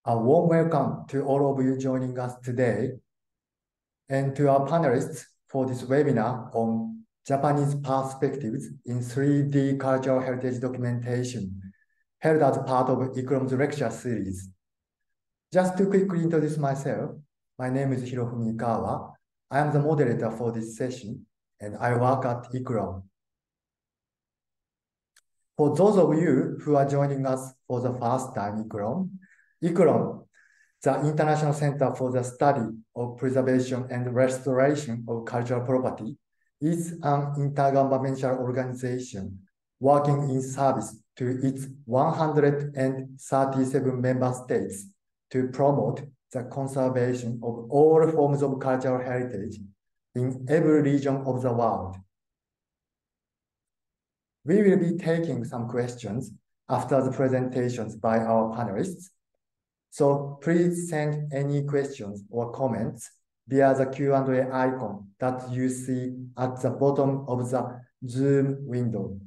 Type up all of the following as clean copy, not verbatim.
A warm welcome to all of you joining us today and to our panelists for this webinar on Japanese perspectives in 3D cultural heritage documentation, held as part of ICROM's lecture series. Just to quickly introduce myself, my name is Hirofumi Kawa. I am the moderator for this session, and I work at ICROM. For those of you who are joining us for the first time, ICROM, the International Center for the Study of Preservation and Restoration of Cultural Property, is an intergovernmental organization working in service to its 137 member states to promote the conservation of all forms of cultural heritage in every region of the world. We will be taking some questions after the presentations by our panelists. So please send any questions or comments via the Q&A icon that you see at the bottom of the Zoom window.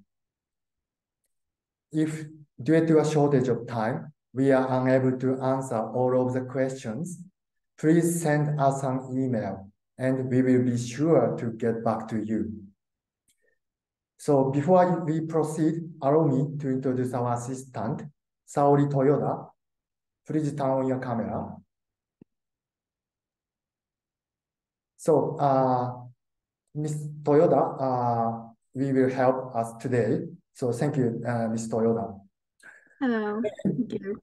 If due to a shortage of time, we are unable to answer all of the questions, please send us an email and we will be sure to get back to you. So before we proceed, allow me to introduce our assistant, Saori Toyoda. Please turn on your camera. So, Ms. Toyoda, we will help us today. So thank you, Ms. Toyoda. Hello, thank you.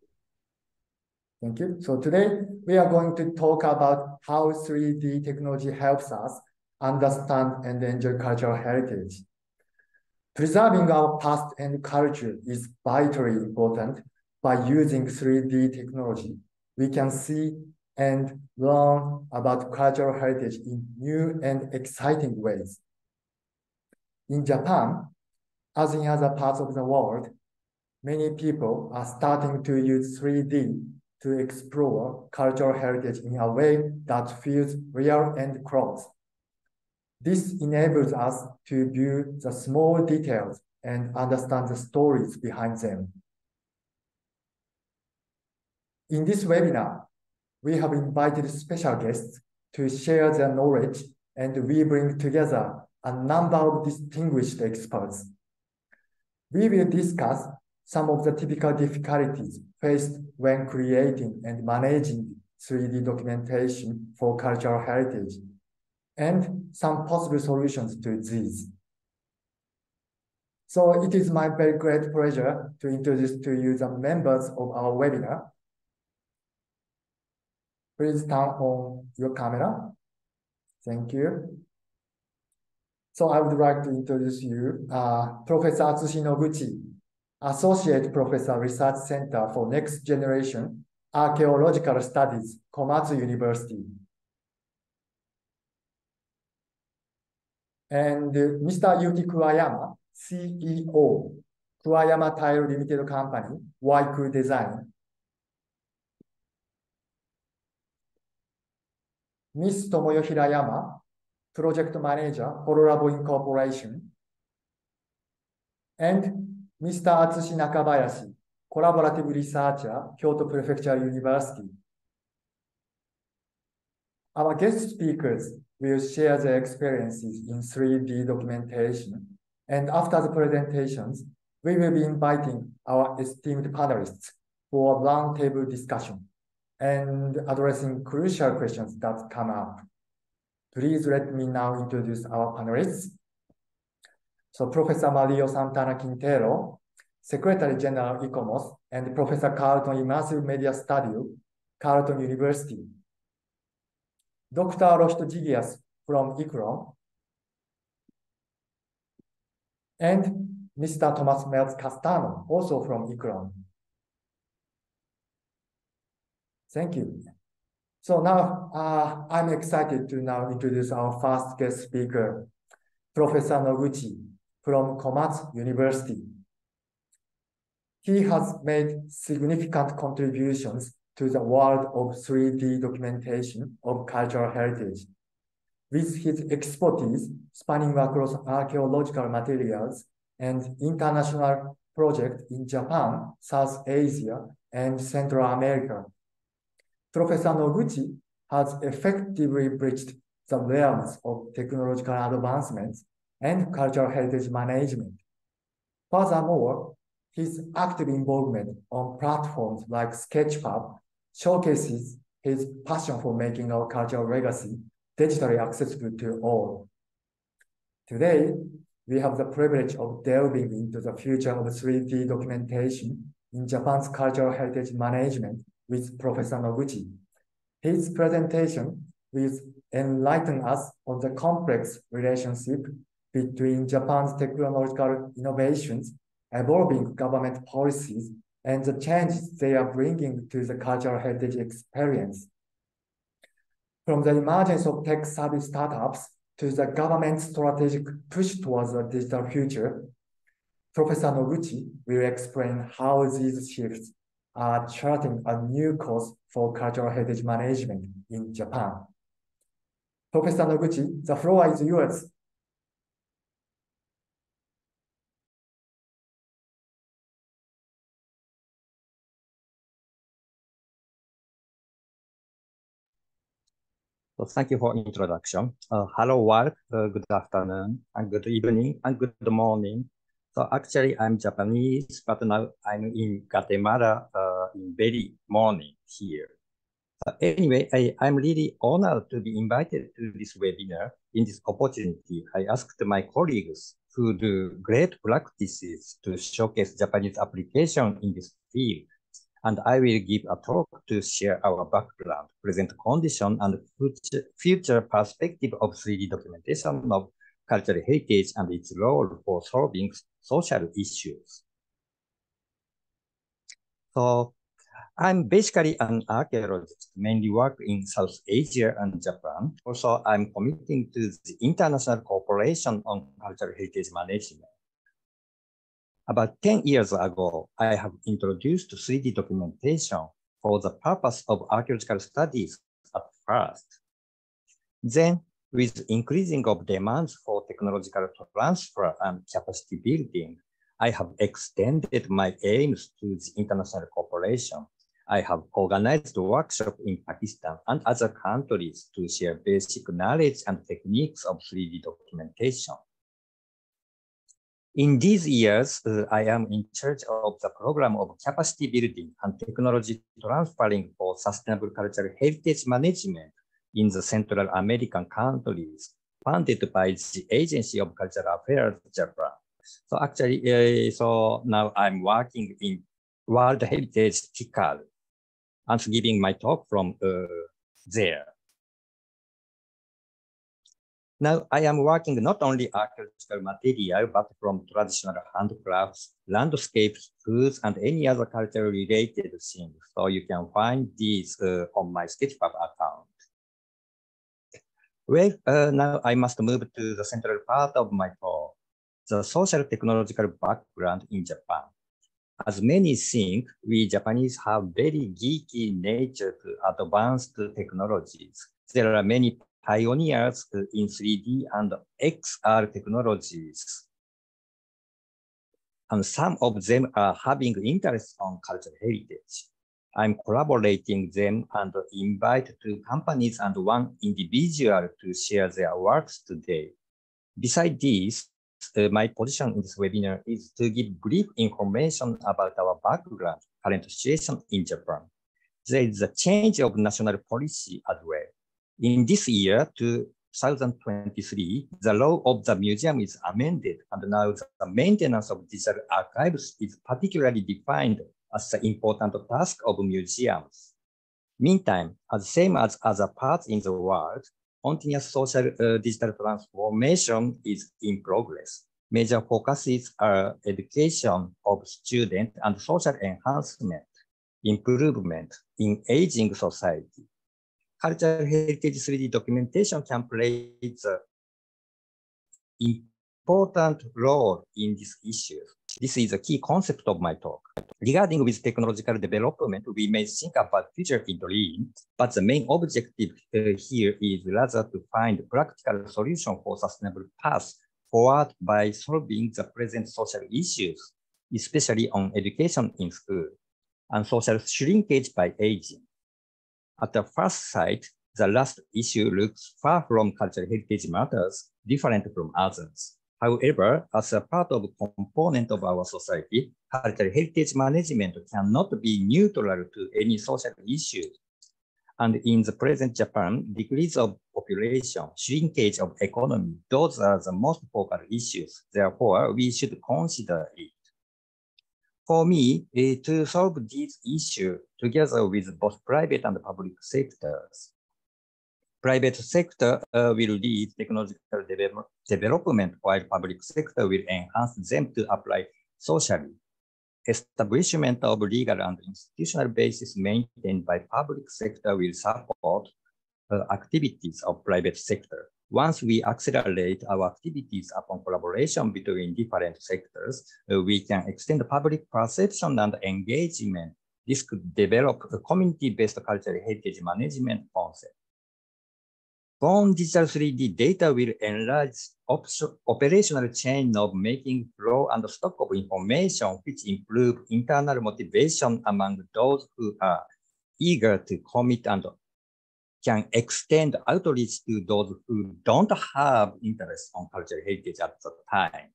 Thank you. So today we are going to talk about how 3D technology helps us understand and enjoy cultural heritage. Preserving our past and culture is vitally important. By using 3D technology, we can see and learn about cultural heritage in new and exciting ways. In Japan, as in other parts of the world, many people are starting to use 3D to explore cultural heritage in a way that feels real and close. This enables us to view the small details and understand the stories behind them. In this webinar, we have invited special guests to share their knowledge, and we bring together a number of distinguished experts. We will discuss some of the typical difficulties faced when creating and managing 3D documentation for cultural heritage, and some possible solutions to these. So it is my very great pleasure to introduce to you the members of our webinar. Please turn on your camera. Thank you. So I would like to introduce you, Professor Atsushi Noguchi, Associate Professor, Research Center for Next Generation Archaeological Studies, Komatsu University. And Mr. Yuki Kuwayama, CEO, Kuwayama Tile Limited Company, Waiku Design. Ms. Tomoyo Hirayama, Project Manager, Horolabo Incorporation. And Mr. Atsushi Nakabayashi, Collaborative Researcher, Kyoto Prefecture University. Our guest speakers will share their experiences in 3D documentation. And after the presentations, we will be inviting our esteemed panelists for a roundtable discussion and addressing crucial questions that come up. Please let me now introduce our panelists. So Professor Mario Santana Quintero, Secretary General ICOMOS, and Professor Carlton Immersive Media Studio, Carleton University. Dr. Rohit Gigias from ICROM, and Mr. Thomas Meltz Castano, also from ICROM. Thank you. So now I'm excited to now introduce our first guest speaker, Professor Noguchi from Komatsu University. He has made significant contributions to the world of 3D documentation of cultural heritage. With his expertise spanning across archaeological materials and international projects in Japan, South Asia, and Central America, Professor Noguchi has effectively bridged the realms of technological advancements and cultural heritage management. Furthermore, his active involvement on platforms like Sketchfab showcases his passion for making our cultural legacy digitally accessible to all. Today, we have the privilege of delving into the future of 3D documentation in Japan's cultural heritage management with Professor Noguchi. His presentation will enlighten us on the complex relationship between Japan's technological innovations, evolving government policies, and the changes they are bringing to the cultural heritage experience. From the emergence of tech-savvy startups to the government's strategic push towards a digital future, Professor Noguchi will explain how these shifts are charting a new course for cultural heritage management in Japan. Professor Noguchi, the floor is yours. So thank you for introduction. Hello world, good afternoon, and good evening, and good morning. So actually I'm Japanese, but now I'm in Guatemala in very morning here. Anyway, I'm really honored to be invited to this webinar. In this opportunity, I asked my colleagues who do great practices to showcase Japanese application in this field. And I will give a talk to share our background, present condition, and future perspective of 3D documentation of cultural heritage and its role for solving social issues. So I'm basically an archaeologist, mainly work in South Asia and Japan. Also, I'm committing to the international cooperation on cultural heritage management. About 10 years ago, I have introduced 3D documentation for the purpose of archaeological studies at first. Then, with increasing of demands for technological transfer and capacity building, I have extended my aims to the international cooperation. I have organized workshops in Pakistan and other countries to share basic knowledge and techniques of 3D documentation. In these years, I am in charge of the program of capacity building and technology transferring for sustainable cultural heritage management in the Central American countries, funded by the Agency of Cultural Affairs, Japan. So actually, so now I'm working in World Heritage Tikal and giving my talk from there. Now I am working not only archaeological material, but from traditional handcrafts, landscapes, foods, and any other cultural related things. So you can find these on my Sketchfab account. Well, now I must move to the central part of my talk, the social technological background in Japan. As many think, we Japanese have very geeky nature to advanced technologies. There are many pioneers in 3D and XR technologies. And some of them are having interest on cultural heritage. I'm collaborating them and invite two companies and one individual to share their works today. Besides this, my position in this webinar is to give brief information about our background, current situation in Japan. There is a change of national policy as well. In this year, 2023, the law of the museum is amended, and now the maintenance of digital archives is particularly defined as the important task of museums. Meantime, as same as other parts in the world, continuous social digital transformation is in progress. Major focuses are education of students and social enhancement, improvement in aging society. Cultural heritage 3D documentation can play the important role in these issues. This is a key concept of my talk. Regarding with technological development, we may think about future in dream, but the main objective here is rather to find practical solution for sustainable paths forward by solving the present social issues, especially on education in school and social shrinkage by aging. At the first sight, the last issue looks far from cultural heritage matters, different from others. However, as a part of a component of our society, cultural heritage management cannot be neutral to any social issue. And in the present Japan, decrease of population, shrinkage of economy, those are the most focal issues. Therefore, we should consider it. For me, to solve these issues together with both private and public sectors, private sector will lead technological development while public sector will enhance them to apply socially. Establishment of legal and institutional basis maintained by public sector will support activities of private sector. Once we accelerate our activities upon collaboration between different sectors, we can extend public perception and engagement. This could develop a community-based cultural heritage management concept. Born digital 3D data will enlarge operational chain of making flow and stock of information, which improve internal motivation among those who are eager to commit and can extend outreach to those who don't have interest on cultural heritage at the time.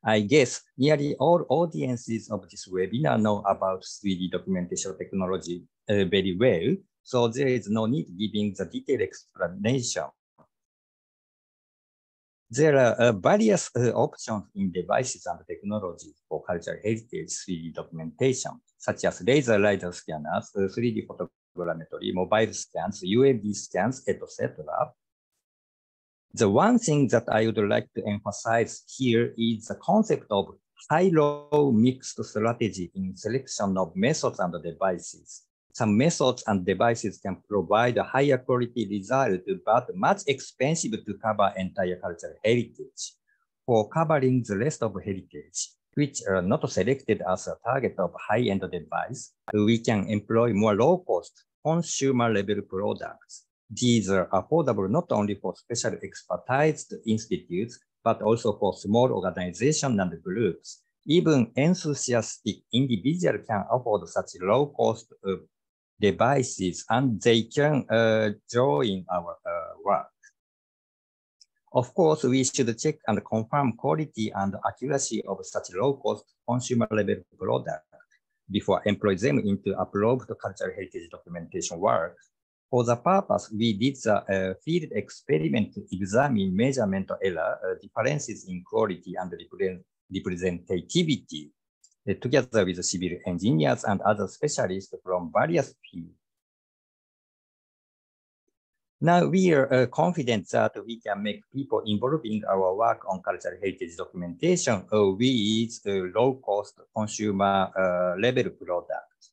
I guess nearly all audiences of this webinar know about 3D documentation technology very well, so there is no need giving the detailed explanation. There are various options in devices and technologies for cultural heritage 3D documentation, such as laser LiDAR scanners, 3D photogrammetry, mobile scans, UAV scans, etc. The one thing that I would like to emphasize here is the concept of high-low mixed strategy in selection of methods and devices. Some methods and devices can provide a higher quality result, but much expensive to cover entire cultural heritage. For covering the rest of heritage, which are not selected as a target of high-end device, we can employ more low-cost consumer-level products. These are affordable not only for special expertise institutes, but also for small organizations and groups. Even enthusiastic individuals can afford such low-cost devices, and they can join our work. Of course, we should check and confirm quality and accuracy of such low-cost consumer-level products before employing them into approved cultural heritage documentation work. For the purpose, we did the field experiment to examine measurement error, differences in quality and representativity, together with civil engineers and other specialists from various fields. Now we are confident that we can make people involved in our work on cultural heritage documentation with low-cost consumer level products.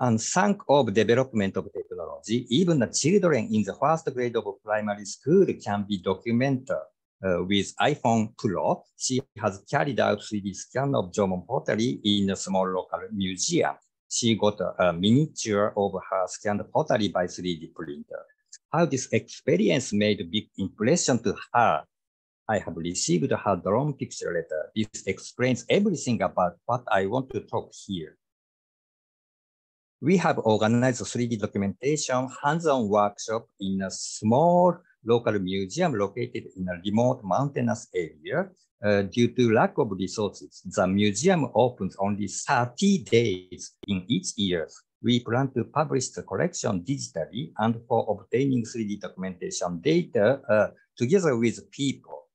And thanks of development of technology, even the children in the first grade of primary school can be documented. With iPhone Pro, she has carried out 3D scan of Jomon pottery in a small local museum. She got a miniature of her scanned pottery by 3D printer. How this experience made a big impression to her. I have received her drawn picture letter. This explains everything about what I want to talk here. We have organized a 3D documentation hands-on workshop in a small local museum located in a remote mountainous area. Due to lack of resources, the museum opens only 30 days in each year. We plan to publish the collection digitally and for obtaining 3D documentation data together with people.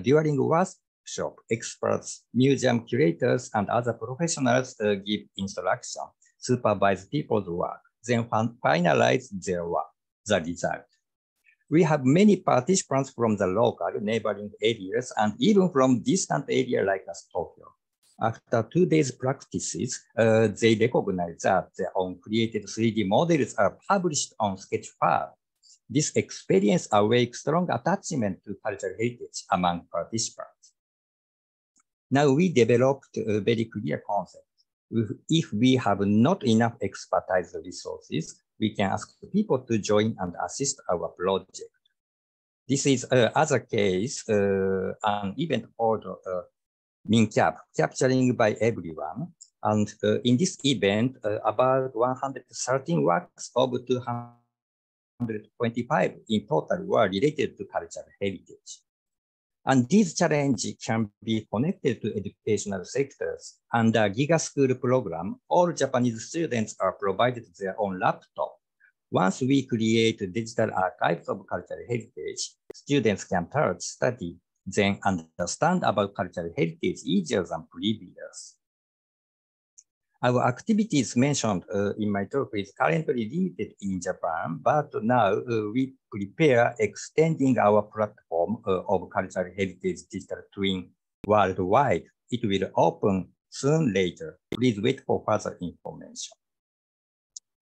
During workshop, experts, museum curators, and other professionals give instruction, supervise people's work, then finalize their work, the result. We have many participants from the local neighboring areas and even from distant areas like Tokyo. After 2 days practices, they recognize that their own created 3D models are published on Sketchfab. This experience awakes strong attachment to cultural heritage among participants. Now we developed a very clear concept. If we have not enough expertise resources, we can ask people to join and assist our project. This is other case, an event called MinCap, Capturing by Everyone. And in this event, about 113 works of 225 in total were related to cultural heritage. And these challenges can be connected to educational sectors. Under GIGA School program, all Japanese students are provided their own laptop. Once we create digital archives of cultural heritage, students can touch, study, then understand about cultural heritage easier than previous. Our activities mentioned in my talk is currently limited in Japan, but now we prepare extending our platform of cultural heritage digital twin worldwide. It will open soon later. Please wait for further information.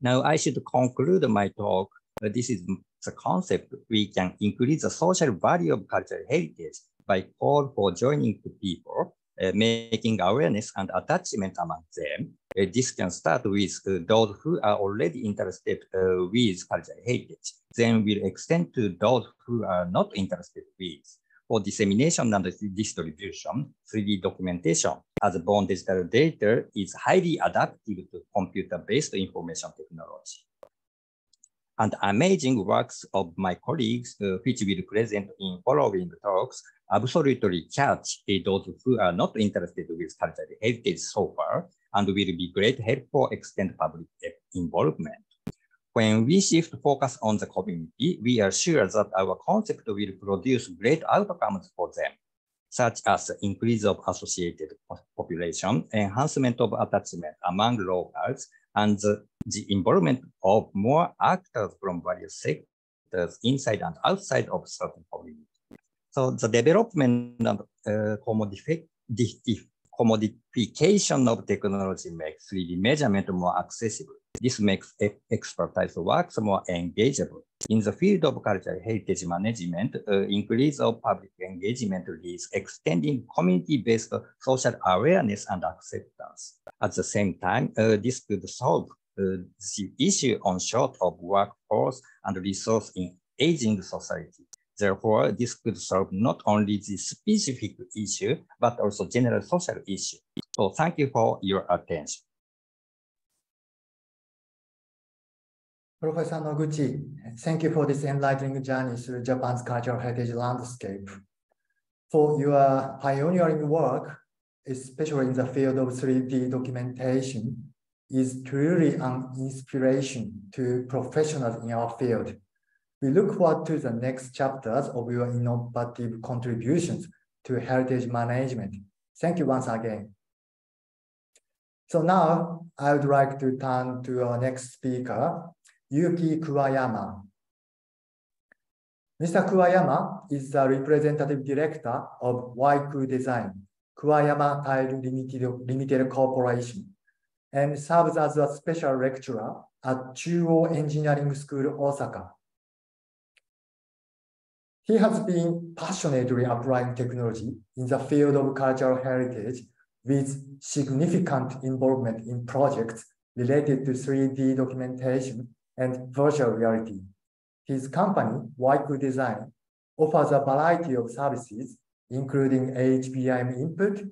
Now I should conclude my talk. This is the concept. We can increase the social value of cultural heritage by call for joining the people, making awareness and attachment among them. This can start with those who are already interested with cultural heritage, then will extend to those who are not interested with. For dissemination and distribution, 3D documentation as born digital data is highly adaptive to computer-based information technology. And amazing works of my colleagues, which will present in following talks, absolutely catch those who are not interested with cultural heritage so far, and will be great help for extend public involvement. When we shift focus on the community, we are sure that our concept will produce great outcomes for them, such as increase of associated population, enhancement of attachment among locals, and the involvement of more actors from various sectors inside and outside of certain communities. So the development and commodification of technology makes 3D measurement more accessible. This makes expertise works more engageable. In the field of cultural heritage management, increase of public engagement leads extending community-based social awareness and acceptance. At the same time, this could solve the issue on short of workforce and resource in aging society. Therefore, this could solve not only the specific issue, but also general social issue. So thank you for your attention. Professor Noguchi, thank you for this enlightening journey through Japan's cultural heritage landscape. For your pioneering work, especially in the field of 3D documentation, is truly an inspiration to professionals in our field. We look forward to the next chapters of your innovative contributions to heritage management. Thank you once again. So now I would like to turn to our next speaker, Yuki Kuwayama. Mr. Kuwayama is the representative director of Waiku Design, Kuwayama Tile Limited Corporation, and serves as a special lecturer at Chuo Engineering School, Osaka. He has been passionately applying technology in the field of cultural heritage with significant involvement in projects related to 3D documentation and virtual reality. His company, Waiku Design, offers a variety of services, including HBM input,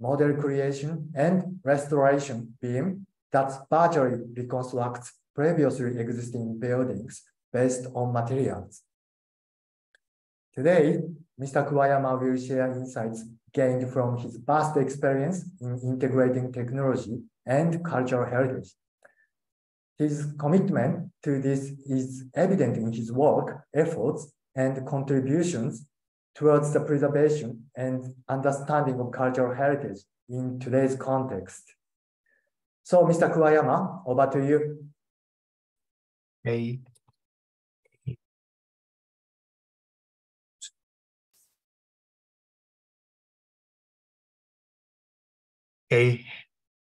model creation, and restoration BIM that virtually reconstructs previously existing buildings based on materials. Today, Mr. Kuwayama will share insights gained from his vast experience in integrating technology and cultural heritage. His commitment to this is evident in his work, efforts, and contributions towards the preservation and understanding of cultural heritage in today's context. So, Mr. Kuwayama, over to you. Hey. Hey,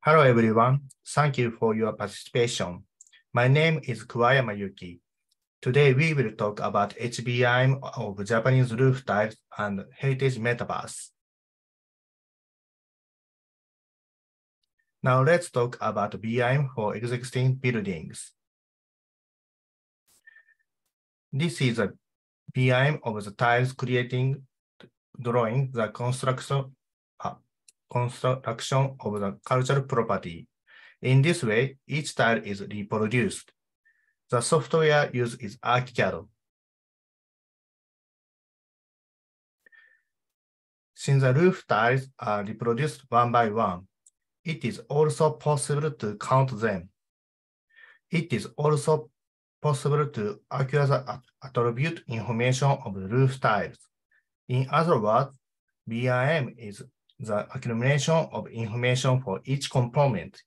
hello everyone. Thank you for your participation. My name is Kuwayama Yuki. Today we will talk about HBM of Japanese roof tiles and heritage metaverse. Now let's talk about BIM for existing buildings. This is a BIM of the tiles drawing the construction of the cultural property. In this way, each tile is reproduced. The software used is ArchiCAD. Since the roof tiles are reproduced one by one, it is also possible to count them. It is also possible to accurately attribute information of the roof tiles. In other words, BIM is the accumulation of information for each component,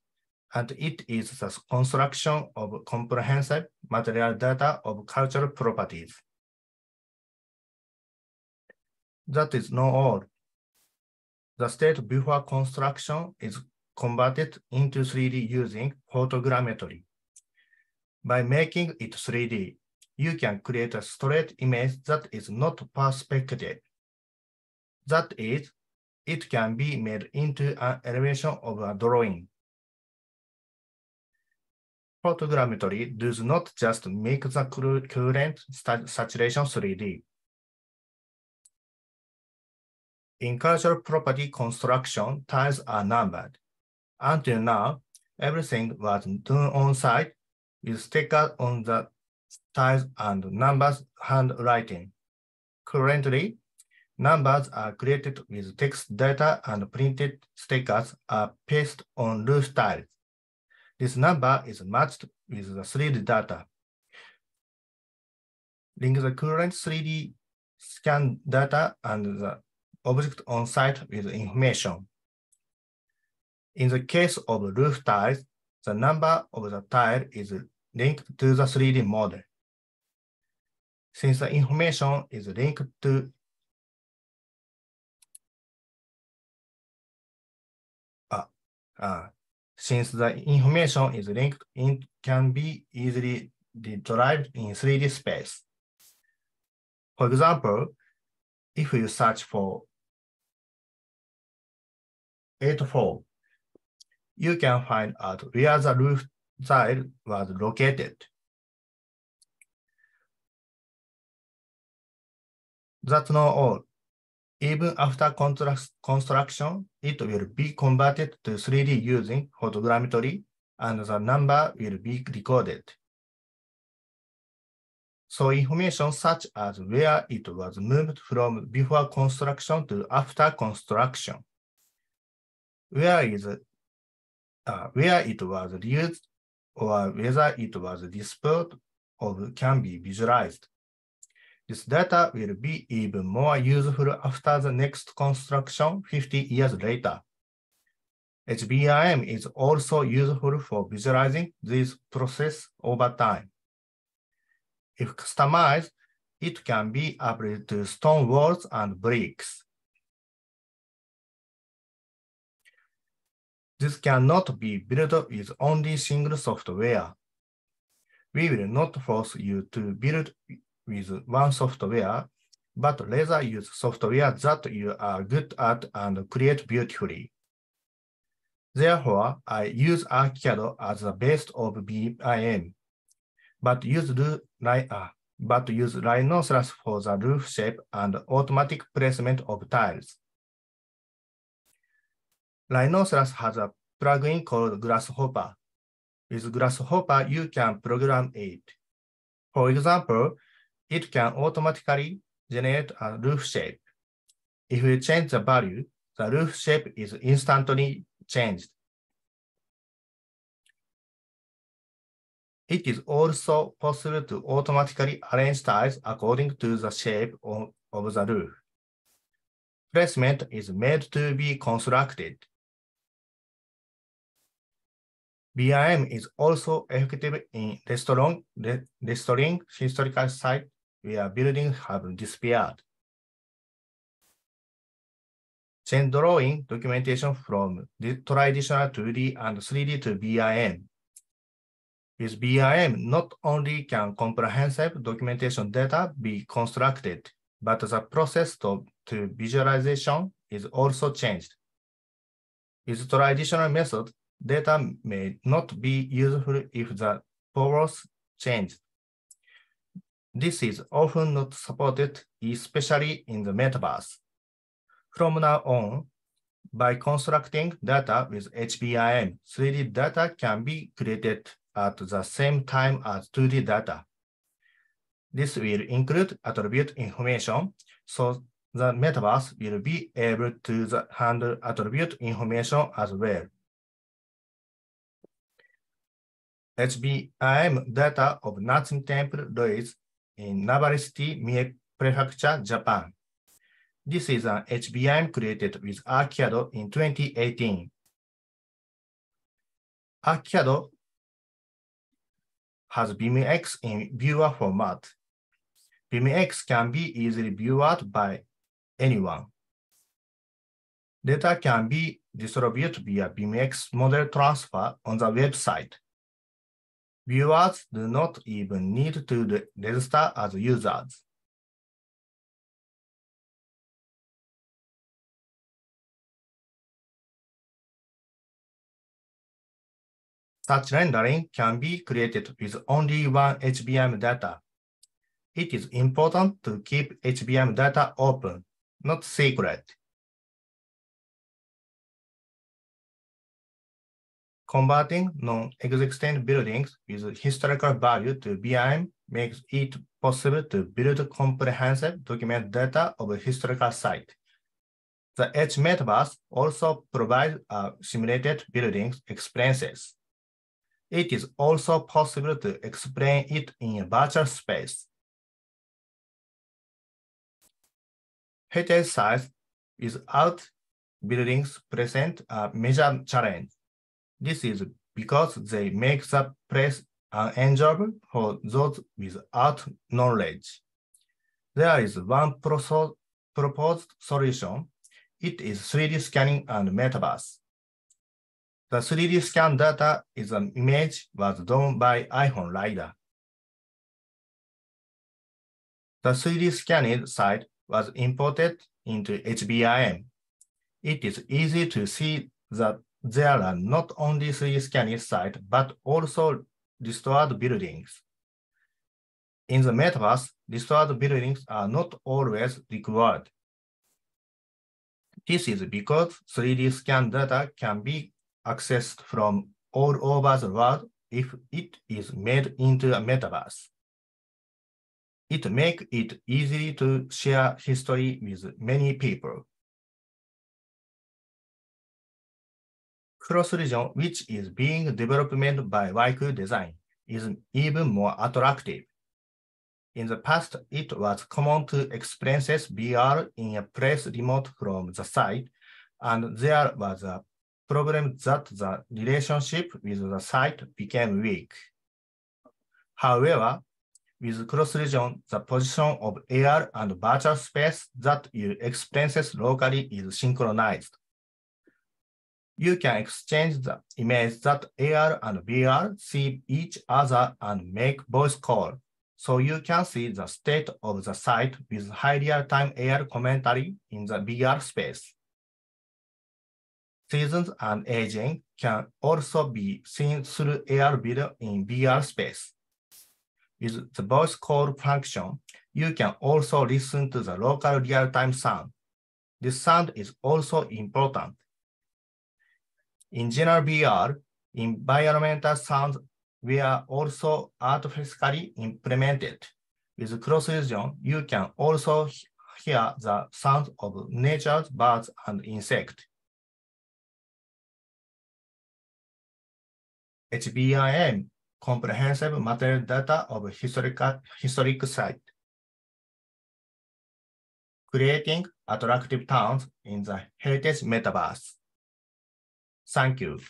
and it is the construction of comprehensive material data of cultural properties. That is not all. The state before construction is converted into 3D using photogrammetry. By making it 3D, you can create a straight image that is not perspective. That is, it can be made into an elevation of a drawing. Photogrammetry does not just make the current saturation 3D. In cultural property construction, tiles are numbered. Until now, everything was done on site with stickers on the tiles and numbers handwriting. Currently, numbers are created with text data and printed stickers are pasted on roof tiles. This number is matched with the 3D data. Link the current 3D scan data and the object on site with information. In the case of roof tiles, the number of the tile is linked to the 3D model. Since the information is linked to it can be easily derived in 3D space. For example, if you search for 84, you can find out where the roof tile was located. That's not all. Even after construction, it will be converted to 3D using photogrammetry, and the number will be recorded. So information such as where it was moved from before construction to after construction, where it was used, or whether it was disposed of can be visualized. This data will be even more useful after the next construction 50 years later. HBIM is also useful for visualizing this process over time. If customized, it can be applied to stone walls and bricks. This cannot be built with only single software. We will not force you to build with one software, but rather use software that you are good at and create beautifully. Therefore, I use ArchiCAD as the base of BIM, but use Rhinoceros for the roof shape and automatic placement of tiles. Rhinoceros has a plugin called Grasshopper. With Grasshopper, you can program it. For example, it can automatically generate a roof shape. If you change the value, the roof shape is instantly changed. It is also possible to automatically arrange tiles according to the shape of the roof. Placement is made to be constructed. BIM is also effective in restoring historical sites where buildings have disappeared. Change drawing documentation from the traditional 2D and 3D to BIM. With BIM, not only can comprehensive documentation data be constructed, but the process to visualization is also changed. With traditional methods, data may not be useful if the purpose changed. This is often not supported, especially in the metaverse. From now on, By constructing data with HBIM, 3D data can be created at the same time as 2D data. This will include attribute information, so the metaverse will be able to handle attribute information as well. HBIM data of Natsu Temple Ruins in Nabari City, Mie Prefecture, Japan. This is an HBIM created with ArcCAD in 2018. ArcCAD has BIMX in viewer format. BIMX can be easily viewed by anyone. Data can be distributed via BIMX model transfer on the website. Viewers do not even need to register as users. Such rendering can be created with only one HBIM data. It is important to keep HBIM data open, not secret. Converting non-existent buildings with historical value to BIM makes it possible to build comprehensive document data of a historical site. The H-Metaverse also provides simulated buildings experiences. It is also possible to explain it in a virtual space. Heritage sites without buildings present a major challenge. This is because they make the place unenjoyable for those without knowledge. There is one proposed solution. It is 3D scanning and metaverse. The 3D scan data is an image was done by iPhone LiDAR. The 3D scanned site was imported into HBIM. It is easy to see that there are not only 3D scanned sites, but also restored buildings. In the metaverse, restored buildings are not always required. This is because 3D scan data can be accessed from all over the world if it is made into a metaverse. It makes it easy to share history with many people. Cross-region, which is being developed by Waiku Design, is even more attractive. In the past, it was common to experience VR in a place remote from the site, and there was a problem that the relationship with the site became weak. However, with cross-region, the position of AR and virtual space that you experience locally is synchronized. You can exchange the image that AR and VR see each other and make voice call, so you can see the state of the site with high real-time AR commentary in the VR space. Seasons and aging can also be seen through AR video in VR space. With the voice call function, you can also listen to the local real-time sound. This sound is also important. In general VR, environmental sounds were also artificially implemented. With cross-region, you can also hear the sound of nature's birds and insects. HBIM, comprehensive material data of historic site. Creating attractive towns in the heritage metaverse. Thank you.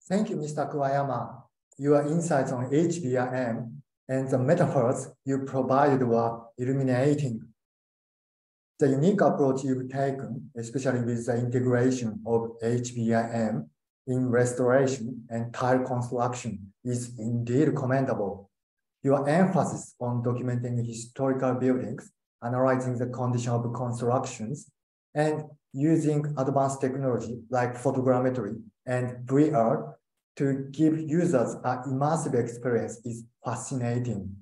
Thank you, Mr. Kuwayama. Your insights on HBIM and the metaphors you provided were illuminating. The unique approach you've taken, especially with the integration of HBIM in restoration and tile construction, is indeed commendable. Your emphasis on documenting historical buildings, analyzing the condition of constructions, and using advanced technology like photogrammetry and VR to give users an immersive experience is fascinating.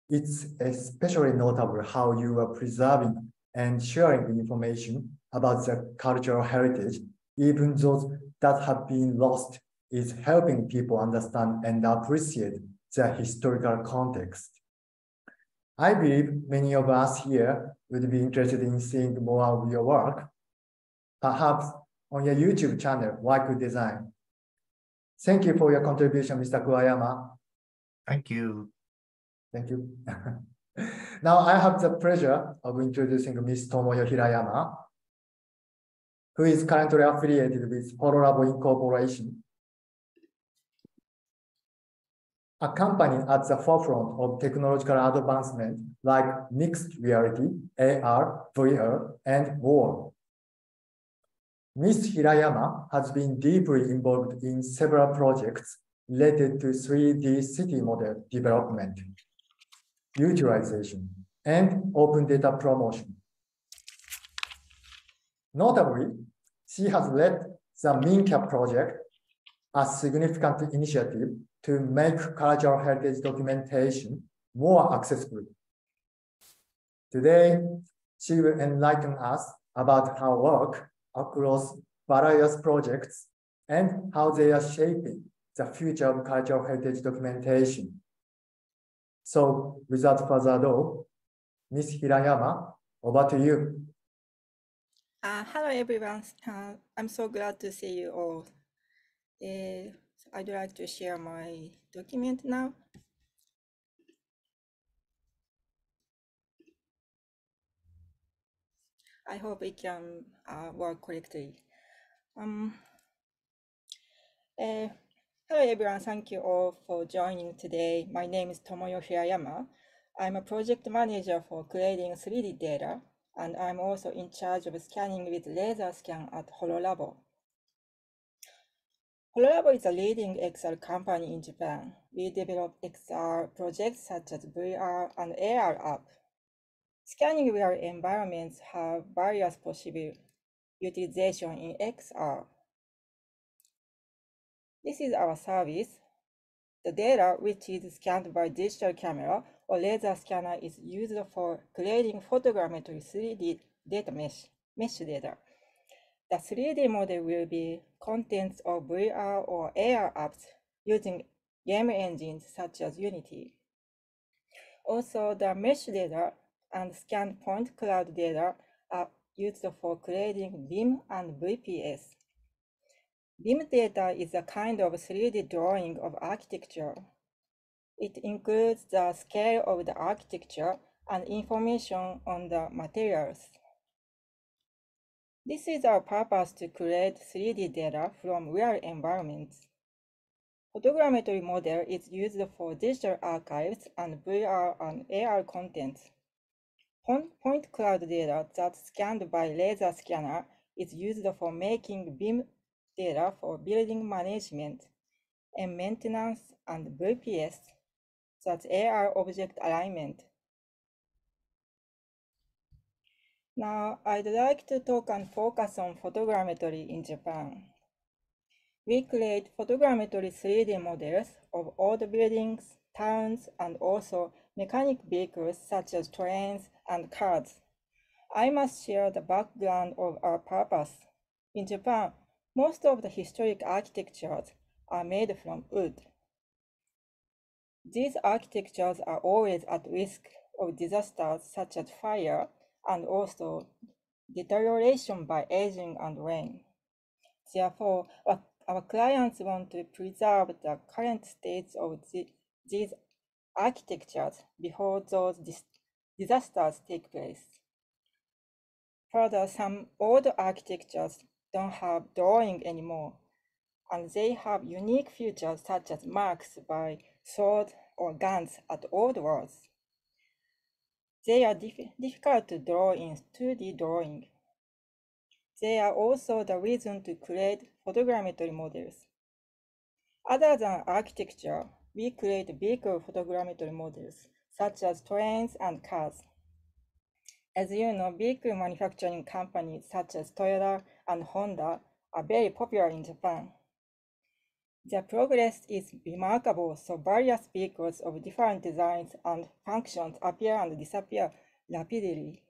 It's especially notable how you are preserving and sharing information about the cultural heritage, even those that have been lost, is helping people understand and appreciate the historical context. I believe many of us here would be interested in seeing more of your work, perhaps on your YouTube channel, Waiku Design. Thank you for your contribution, Mr. Kuwayama. Thank you. Thank you. Now I have the pleasure of introducing Ms. Tomoyo Hirayama, who is currently affiliated with HoloLab Incorporation, a company at the forefront of technological advancement like mixed reality, AR, VR, and more. Ms. Hirayama has been deeply involved in several projects related to 3D city model development, utilization, and open data promotion. Notably, she has led the MinCap project, a significant initiative to make cultural heritage documentation more accessible. Today, she will enlighten us about her work across various projects and how they are shaping the future of cultural heritage documentation. So without further ado, Ms. Hirayama, over to you. Hello, everyone. I'm so glad to see you all. I'd like to share my document now. I hope it can work correctly. Hello, everyone. Thank you all for joining today. My name is Tomoyo Hirayama. I'm a project manager for creating 3D data, and I'm also in charge of scanning with laser scan at HoloLab. HoloLab is a leading XR company in Japan. We develop XR projects such as VR and AR app. Scanning VR environments have various possible utilization in XR. This is our service. The data, which is scanned by digital camera or laser scanner, is used for creating photogrammetry 3D data mesh data. The 3D model will be contents of VR or AR apps using game engines such as Unity. Also, the mesh data and scanned point cloud data are used for creating BIM and VPS. BIM data is a kind of 3D drawing of architecture. It includes the scale of the architecture and information on the materials. This is our purpose to create 3D data from real environments. Photogrammetry model is used for digital archives and VR and AR content. Point cloud data that's scanned by laser scanner is used for making BIM data for building management and maintenance, and VPS, that's AR object alignment. Now, I'd like to talk and focus on photogrammetry in Japan. We create photogrammetry 3D models of old buildings, towns, and also mechanic vehicles such as trains and cars. I must share the background of our purpose. In Japan, most of the historic architectures are made from wood. These architectures are always at risk of disasters such as fire and also deterioration by aging and rain. Therefore, our clients want to preserve the current states of these architectures before those disasters take place. Further, some old architectures don't have drawing anymore, and they have unique features such as marks by swords or guns at old walls. They are difficult to draw in 2D drawing. They are also the reason to create photogrammetry models. Other than architecture, we create vehicle photogrammetry models, such as trains and cars. As you know, vehicle manufacturing companies such as Toyota and Honda are very popular in Japan. Their progress is remarkable, so various vehicles of different designs and functions appear and disappear rapidly.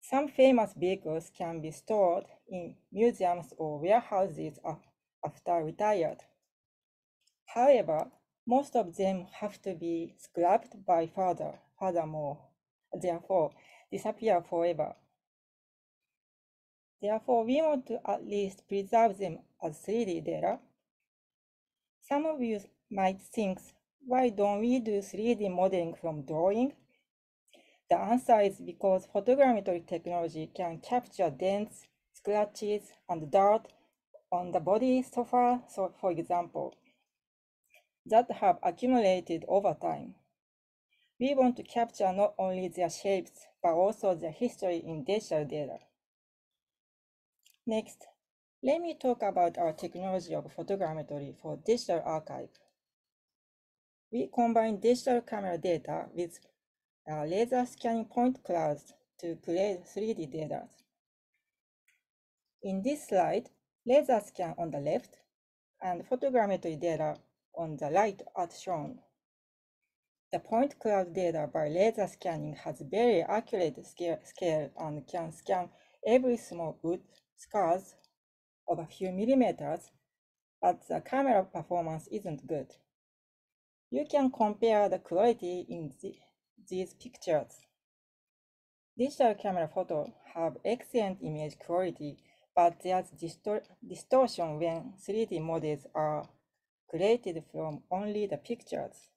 Some famous vehicles can be stored in museums or warehouses after retired. However, most of them have to be scrapped by furthermore, therefore disappear forever. Therefore, we want to at least preserve them as 3D data. Some of you might think, why don't we do 3D modeling from drawing? The answer is because photogrammetry technology can capture dents, scratches, and dirt on the body sofa, so for example, that have accumulated over time. We want to capture not only their shapes, but also their history in digital data. Next, let me talk about our technology of photogrammetry for digital archive. We combine digital camera data with laser scanning point clouds to create 3D data. In this slide, laser scan on the left and photogrammetry data on the right are shown. The point cloud data by laser scanning has very accurate scale and can scan every small wood scars of a few millimeters, but the camera performance isn't good. You can compare the quality in these pictures. Digital camera photos have excellent image quality, but there's distortion when 3D models are created from only the pictures.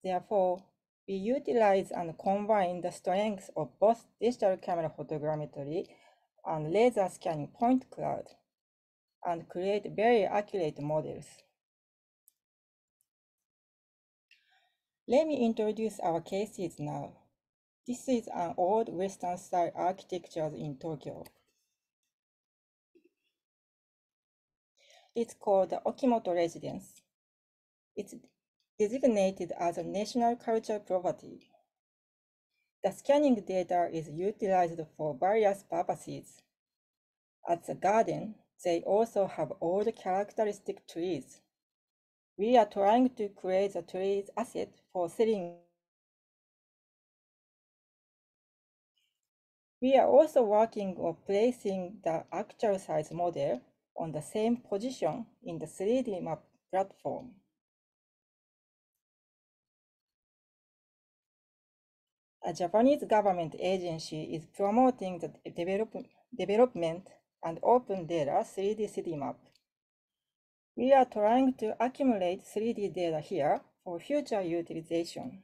Therefore, we utilize and combine the strengths of both digital camera photogrammetry and laser scanning point cloud and create very accurate models. Let me introduce our cases now. This is an old Western style architecture in Tokyo. It's called the Okimoto Residence. It's designated as a national cultural property. The scanning data is utilized for various purposes. At the garden, they also have old characteristic trees. We are trying to create a trees asset for selling. We are also working on placing the actual size model on the same position in the 3D map platform. A Japanese government agency is promoting the development and open data 3D city map. We are trying to accumulate 3D data here for future utilization.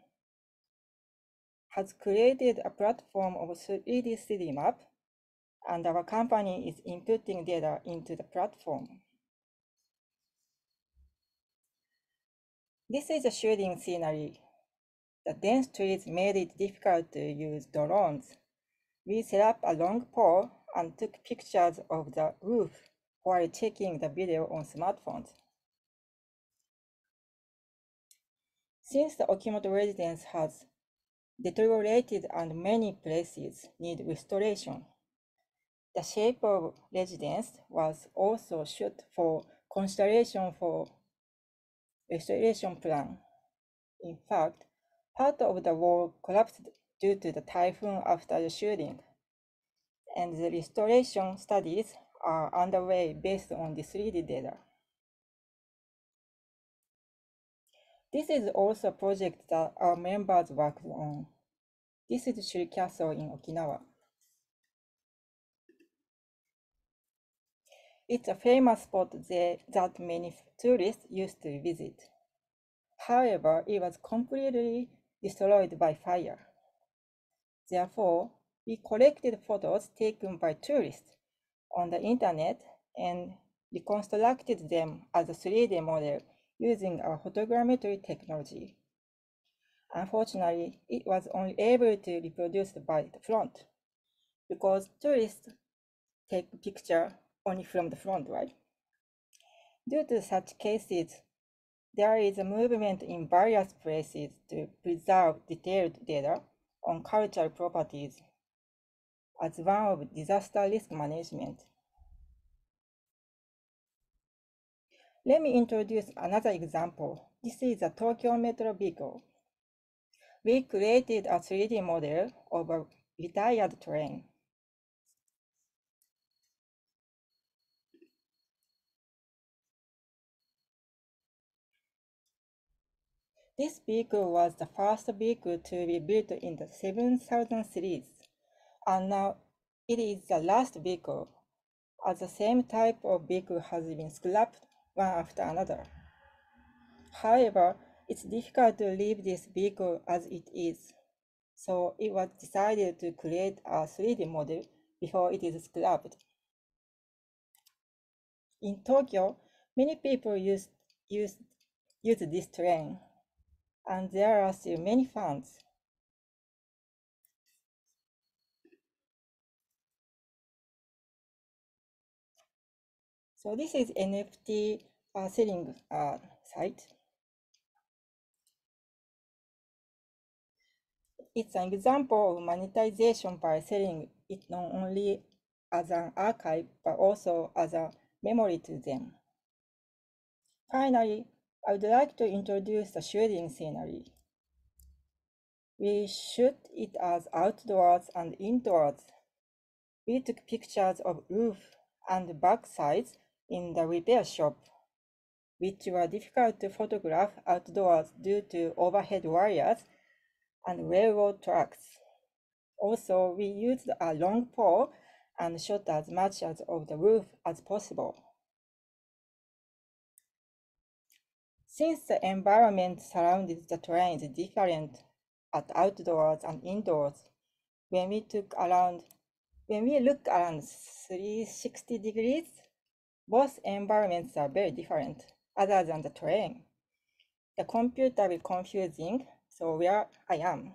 Has created a platform of 3D city map, and our company is inputting data into the platform. This is a shooting scenery. The dense trees made it difficult to use drones. We set up a long pole and took pictures of the roof while checking the video on smartphones. Since the Okimoto residence has deteriorated and many places need restoration, the shape of residence was also shot for consideration for restoration plan. In fact, part of the wall collapsed due to the typhoon after the shooting, and the restoration studies are underway based on the 3D data. This is also a project that our members worked on. This is Shuri Castle in Okinawa. It's a famous spot that many tourists used to visit. However, it was completely destroyed by fire. Therefore, we collected photos taken by tourists on the internet and reconstructed them as a 3D model using our photogrammetry technology. Unfortunately, it was only able to be reproduced by the front because tourists take a picture only from the front, right? Due to such cases, there is a movement in various places to preserve detailed data on cultural properties as one of disaster risk management. Let me introduce another example. This is a Tokyo Metro vehicle. We created a 3D model of a retired train. This vehicle was the first vehicle to be built in the 7000 series, and now it is the last vehicle, as the same type of vehicle has been scrapped one after another. However, it's difficult to leave this vehicle as it is, so it was decided to create a 3D model before it is scrapped. In Tokyo, many people use this train, and there are still many fans. So this is NFT selling site. It's an example of monetization by selling it not only as an archive, but also as a memory to them. Finally, I would like to introduce the shooting scenery. We shoot it as outdoors and indoors. We took pictures of roof and back sides in the repair shop, which were difficult to photograph outdoors due to overhead wires and railroad tracks. Also, we used a long pole and shot as much of the roof as possible. Since the environment surrounding the train is different at outdoors and indoors, when we look around 360 degrees, both environments are very different, other than the terrain. The computer will confusing, so where I am.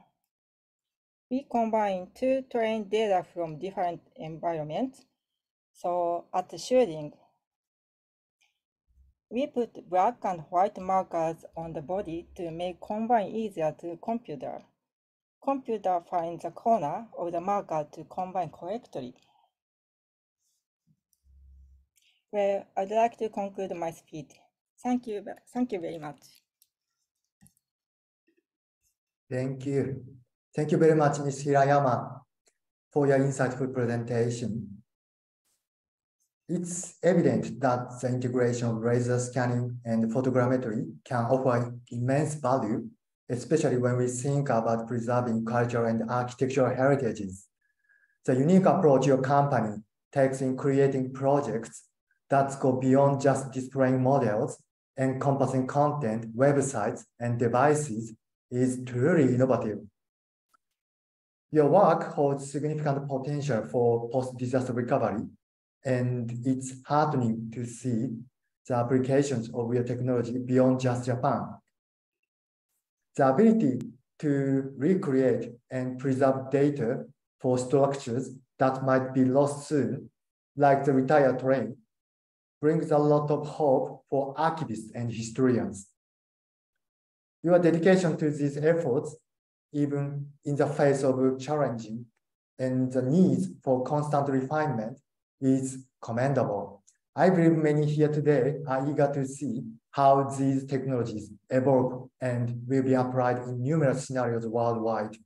We combine two terrain data from different environments. So at the shooting, we put black and white markers on the body to make combine easier to computer. Computer finds the corner of the marker to combine correctly. Well, I'd like to conclude my speech. Thank you very much. Thank you. Thank you very much, Ms. Hirayama, for your insightful presentation. It's evident that the integration of laser scanning and photogrammetry can offer immense value, especially when we think about preserving cultural and architectural heritages. The unique approach your company takes in creating projects that go beyond just displaying models, encompassing content, websites, and devices is truly innovative. Your work holds significant potential for post-disaster recovery, and it's heartening to see the applications of your technology beyond just Japan. The ability to recreate and preserve data for structures that might be lost soon, like the retired train, brings a lot of hope for archivists and historians. Your dedication to these efforts, even in the face of challenging and the needs for constant refinement, is commendable. I believe many here today are eager to see how these technologies evolve and will be applied in numerous scenarios worldwide.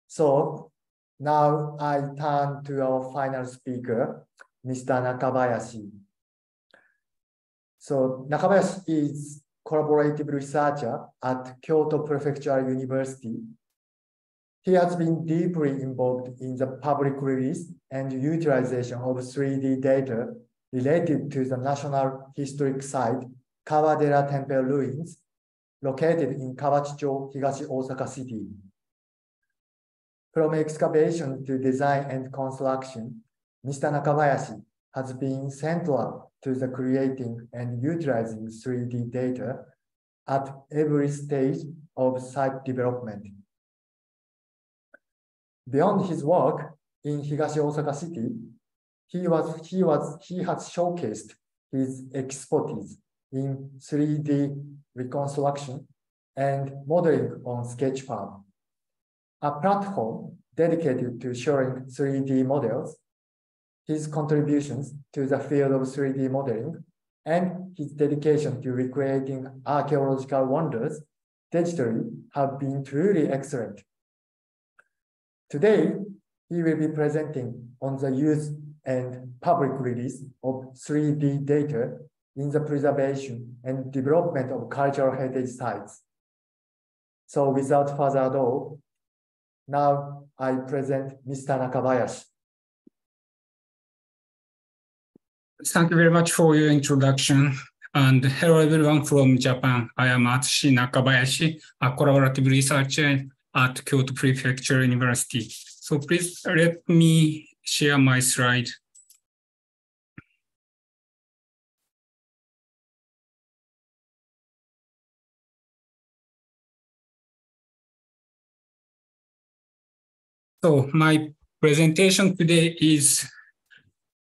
So now I turn to our final speaker, Mr. Nakabayashi. So Nakabayashi is collaborative researcher at Kyoto Prefectural University. He has been deeply involved in the public release and utilization of 3D data related to the National Historic Site Kawadera Temple Ruins, located in Kawachicho, Higashi Osaka City. From excavation to design and construction, Mr. Nakabayashi has been central to the creating and utilizing 3D data at every stage of site development. Beyond his work in Higashi Osaka City, he has showcased his expertise in 3D reconstruction and modeling on Sketchfab, a platform dedicated to showing 3D models. His contributions to the field of 3D modeling and his dedication to recreating archaeological wonders digitally have been truly excellent. Today, he will be presenting on the use and public release of 3D data in the preservation and development of cultural heritage sites. So without further ado, now I present Mr. Nakabayashi. Thank you very much for your introduction. And hello everyone from Japan. I am Atsushi Nakabayashi, a collaborative researcher at Kyoto Prefecture University. So please let me share my slide. So my presentation today is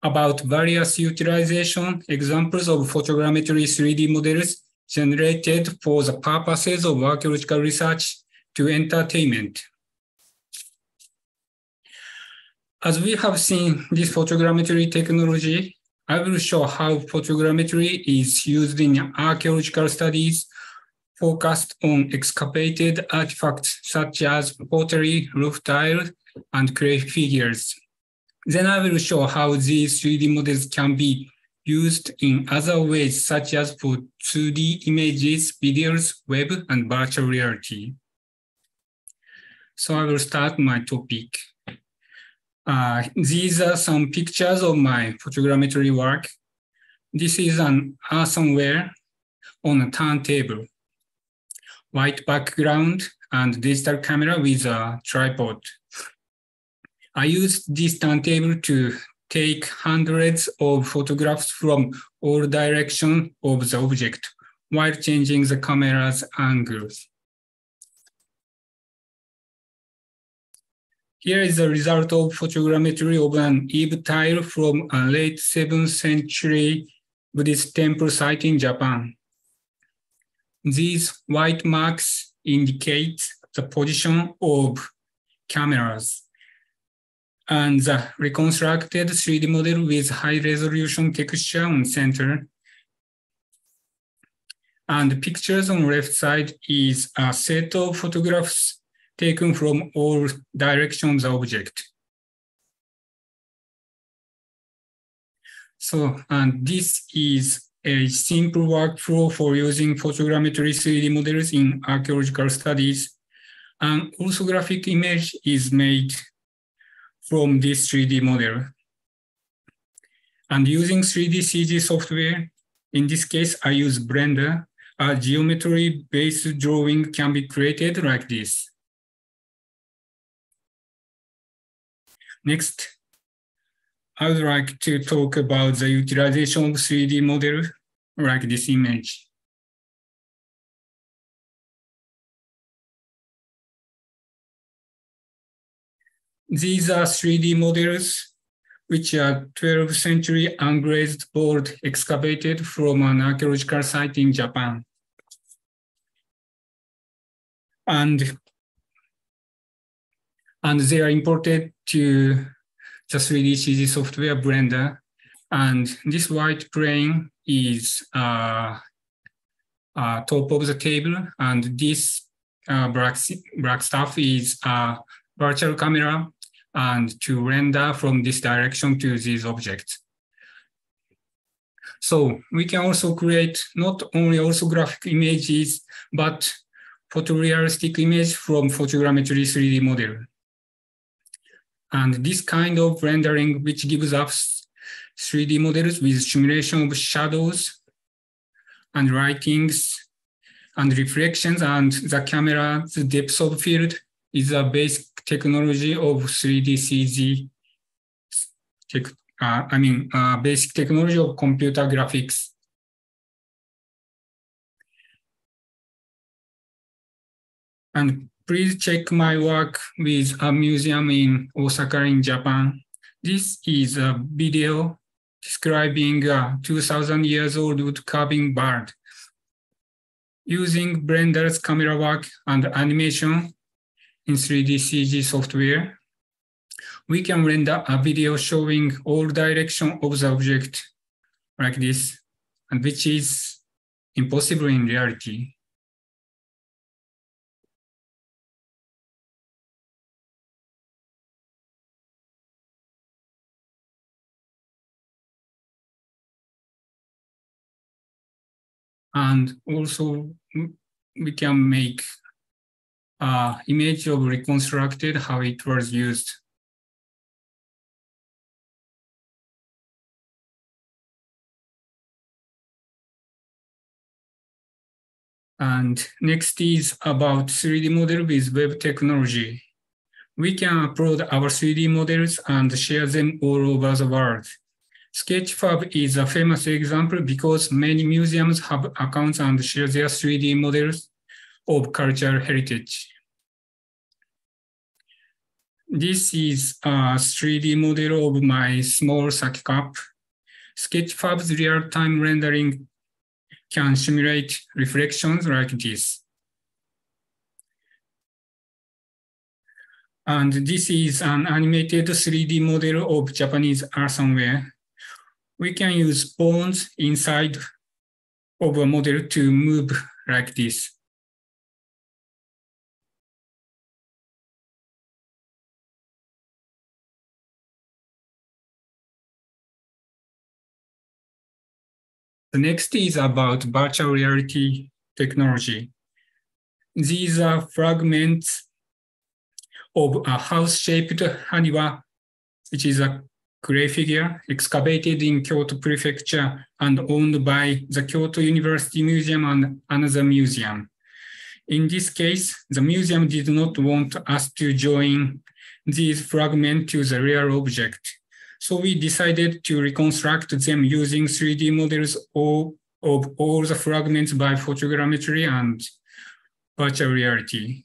about various utilization examples of photogrammetry 3D models generated for the purposes of archaeological research to entertainment. As we have seen this photogrammetry technology, I will show how photogrammetry is used in archaeological studies focused on excavated artifacts such as pottery, roof tiles, and clay figures. Then I will show how these 3D models can be used in other ways, such as for 2D images, videos, web, and virtual reality. So I will start my topic. These are some pictures of my photogrammetry work. This is an earthenware on a turntable, white background, and digital camera with a tripod. I used this turntable to take hundreds of photographs from all directions of the object while changing the camera's angles. Here is the result of photogrammetry of an Eve tile from a late 7th century Buddhist temple site in Japan. These white marks indicate the position of cameras, and the reconstructed 3D model with high-resolution texture on center. And the pictures on the left side is a set of photographs taken from all directions of the object. So, and this is a simple workflow for using photogrammetry 3D models in archaeological studies. An orthographic image is made from this 3D model. And using 3D CG software, in this case, I use Blender, a geometry-based drawing can be created like this. Next, I would like to talk about the utilization of 3D model like this image. These are 3D models, which are 12th century unglazed board excavated from an archaeological site in Japan. And they are imported to the 3D CG software Blender. And this white plane is top of the table. And this black stuff is a virtual camera and to render from this direction to these objects. So we can also create not only orthographic images, but photorealistic image from photogrammetry 3D model. And this kind of rendering, which gives us 3D models with simulation of shadows and lightings and reflections and the camera's depth of field, is a basic technology of 3D CG, basic technology of computer graphics. And please check my work with a museum in Osaka in Japan. This is a video describing a 2,000 years old wood carving bird. Using Blender's camera work and animation in 3D CG software, we can render a video showing all direction of the object like this, and which is impossible in reality. And also we can make an image of reconstructed how it was used. And next is about 3D model with web technology. We can upload our 3D models and share them all over the world. Sketchfab is a famous example because many museums have accounts and share their 3D models of cultural heritage. This is a 3D model of my small sake cup. Sketchfab's real-time rendering can simulate reflections like this. And this is an animated 3D model of Japanese earthenware. We can use bones inside of a model to move like this. The next is about virtual reality technology. These are fragments of a house-shaped haniwa, which is a clay figure excavated in Kyoto Prefecture and owned by the Kyoto University Museum and another museum. In this case, the museum did not want us to join these fragments to the real object. So we decided to reconstruct them using 3D models of all the fragments by photogrammetry and virtual reality.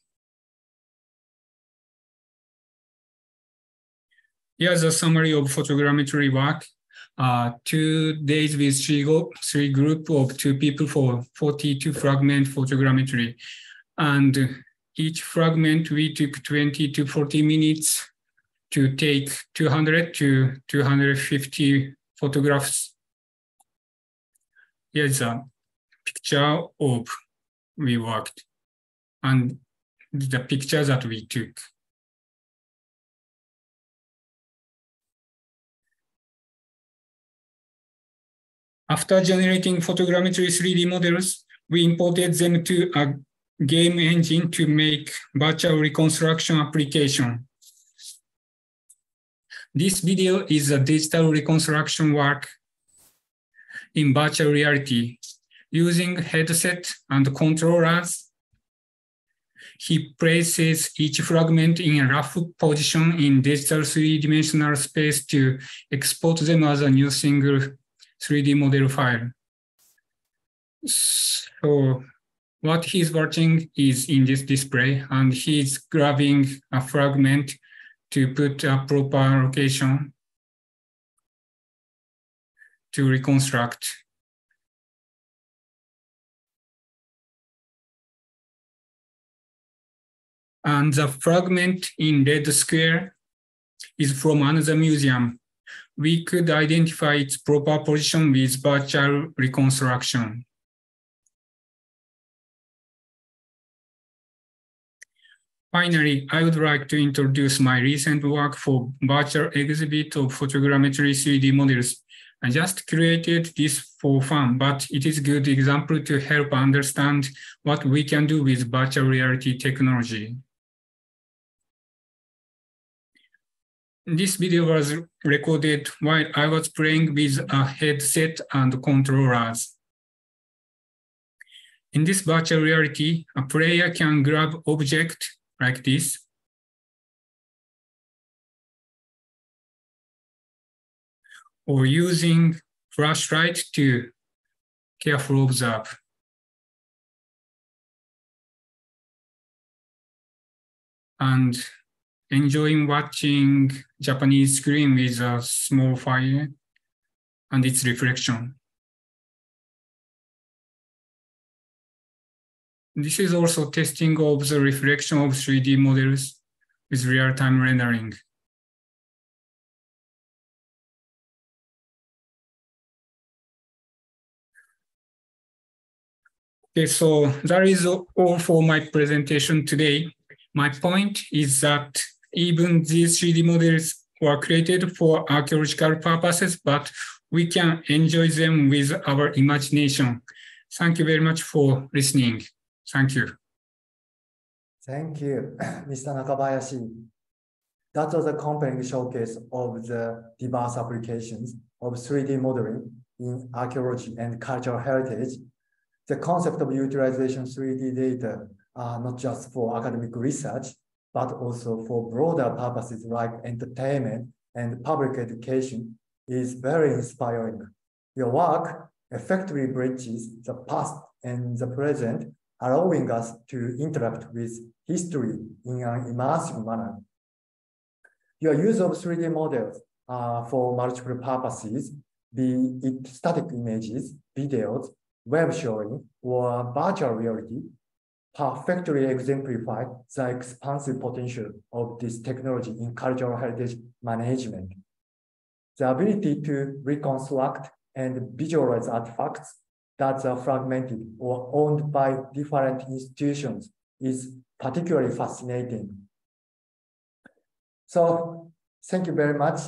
Here's a summary of photogrammetry work. 2 days with three group of 2 people for 42 fragment photogrammetry. And each fragment we took 20 to 40 minutes to take 200 to 250 photographs. Here's a picture of we worked and the picture that we took. After generating photogrammetry 3D models, we imported them to a game engine to make virtual reconstruction application. This video is a digital reconstruction work in virtual reality. Using headset and controllers, he places each fragment in a rough position in digital 3D space to export them as a new single 3D model file. So what he's watching is in this display, and he's grabbing a fragment to put a proper location to reconstruct. And the fragment in red square is from another museum. We could identify its proper position with virtual reconstruction. Finally, I would like to introduce my recent work for virtual exhibit of photogrammetry 3D models. I just created this for fun, but it is a good example to help understand what we can do with virtual reality technology. This video was recorded while I was playing with a headset and controllers. In this virtual reality, a player can grab object like this. Or using flashlight to carefully observe. And enjoying watching Japanese screen with a small fire and its reflection. This is also testing of the reflection of 3D models with real-time rendering. Okay, so that is all for my presentation today. My point is that even these 3D models were created for archaeological purposes, but we can enjoy them with our imagination. Thank you very much for listening. Thank you. Thank you, Mr. Nakabayashi. That was a compelling showcase of the diverse applications of 3D modeling in archaeology and cultural heritage. The concept of utilization 3D data are not just for academic research, but also for broader purposes like entertainment and public education is very inspiring. Your work effectively bridges the past and the present, allowing us to interact with history in an immersive manner. Your use of 3D models for multiple purposes, be it static images, videos, web showing, or virtual reality, perfectly exemplify the expansive potential of this technology in cultural heritage management. The ability to reconstruct and visualize artifacts that are fragmented or owned by different institutions is particularly fascinating. So thank you very much.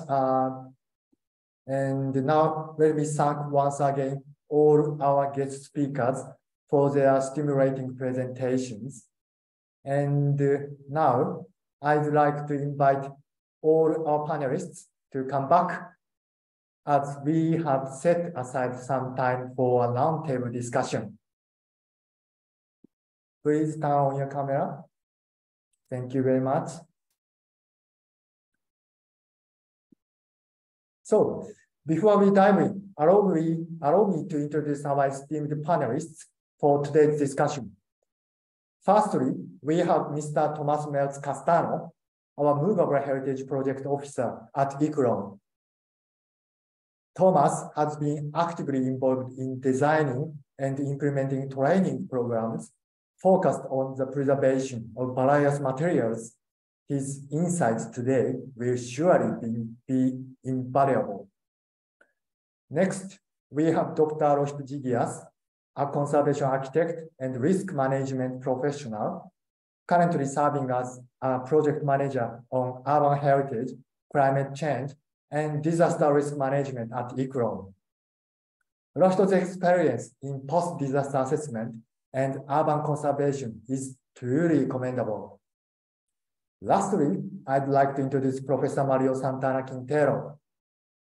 And now let me thank once again all our guest speakers for their stimulating presentations. And now I'd like to invite all our panelists to come back as we have set aside some time for a roundtable discussion. Please turn on your camera. Thank you very much. So before we dive in, allow me to introduce our esteemed panelists for today's discussion. Firstly, we have Mr. Thomas Meltz Castano, our Movable Heritage Project Officer at ICRON. Thomas has been actively involved in designing and implementing training programs focused on the preservation of various materials. His insights today will surely be invaluable. Next, we have Dr. Rohit Gigias, a conservation architect and risk management professional, currently serving as a project manager on urban heritage, climate change, and disaster risk management at ICRON. Rohit's experience in post-disaster assessment and urban conservation is truly commendable. Lastly, I'd like to introduce Professor Mario Santana Quintero,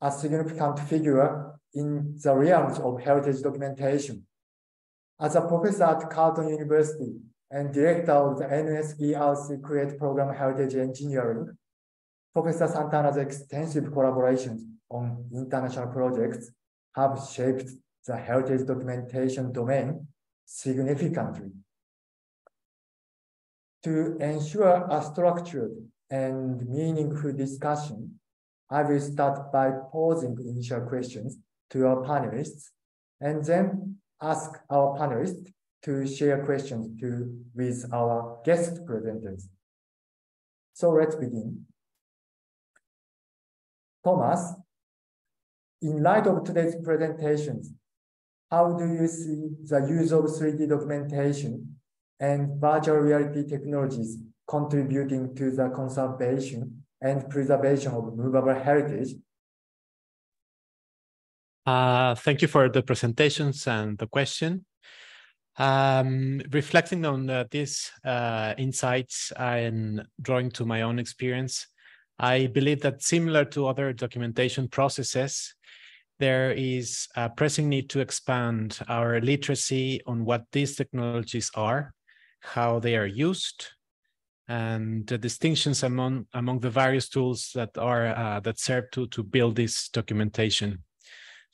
a significant figure in the realms of heritage documentation. As a professor at Carleton University and director of the NSERC CREATE Program Heritage Engineering, Professor Santana's extensive collaborations on international projects have shaped the heritage documentation domain significantly. To ensure a structured and meaningful discussion, I will start by posing initial questions to our panelists and then ask our panelists to share questions with our guest presenters. So let's begin. Thomas, in light of today's presentations, how do you see the use of 3D documentation and virtual reality technologies contributing to the conservation and preservation of movable heritage? Thank you for the presentations and the question. Reflecting on these insights and drawing to my own experience, I believe that similar to other documentation processes, there is a pressing need to expand our literacy on what these technologies are, how they are used, and the distinctions among the various tools that are that serve to build this documentation.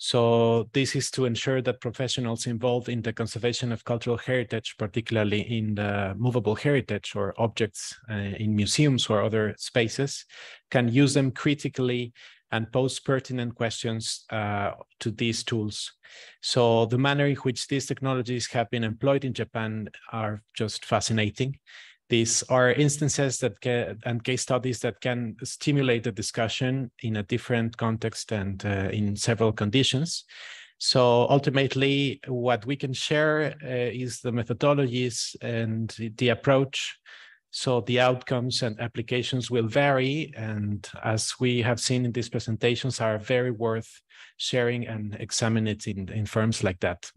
So this is to ensure that professionals involved in the conservation of cultural heritage, particularly in the movable heritage or objects in museums or other spaces, can use them critically and pose pertinent questions to these tools. So the manner in which these technologies have been employed in Japan are just fascinating. These are instances and case studies that can stimulate the discussion in a different context and in several conditions. So ultimately, what we can share is the methodologies and the approach. So the outcomes and applications will vary, and as we have seen in these presentations, are very worth sharing and examining it in firms like that.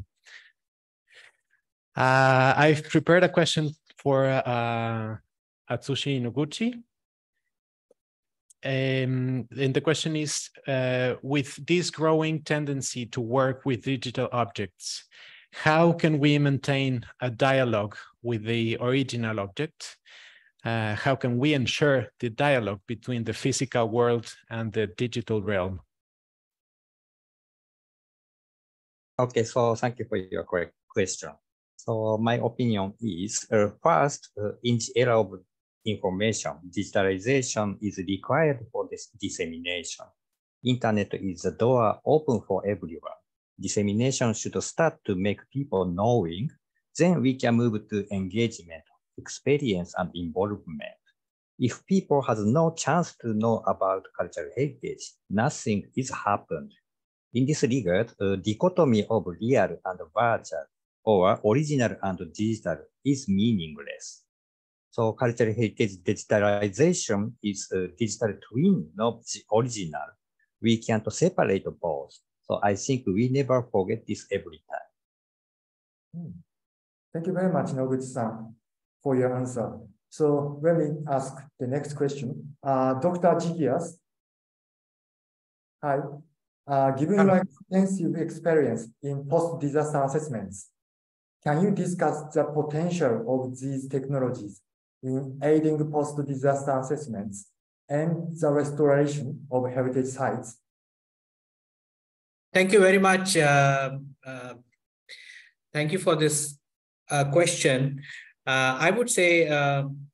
I've prepared a question for Atsushi Noguchi. And the question is, with this growing tendency to work with digital objects, how can we maintain a dialogue with the original object? How can we ensure the dialogue between the physical world and the digital realm? Okay, so thank you for your correct question. So my opinion is, first, in the era of information, digitalization is required for this dissemination. Internet is the door open for everyone. Dissemination should start to make people knowing, then we can move to engagement, experience, and involvement. If people has no chance to know about cultural heritage, nothing is happened. In this regard, a dichotomy of real and virtual, or original and digital, is meaningless. So cultural heritage digitalization is a digital twin of the original. We can't separate both. So I think we never forget this every time. Thank you very much, Noguchi-san, for your answer. So let me ask the next question. Dr. Gigias. Hi. Given your extensive experience in post-disaster assessments, can you discuss the potential of these technologies in aiding post-disaster assessments and the restoration of heritage sites? Thank you very much. Thank you for this question. I would say,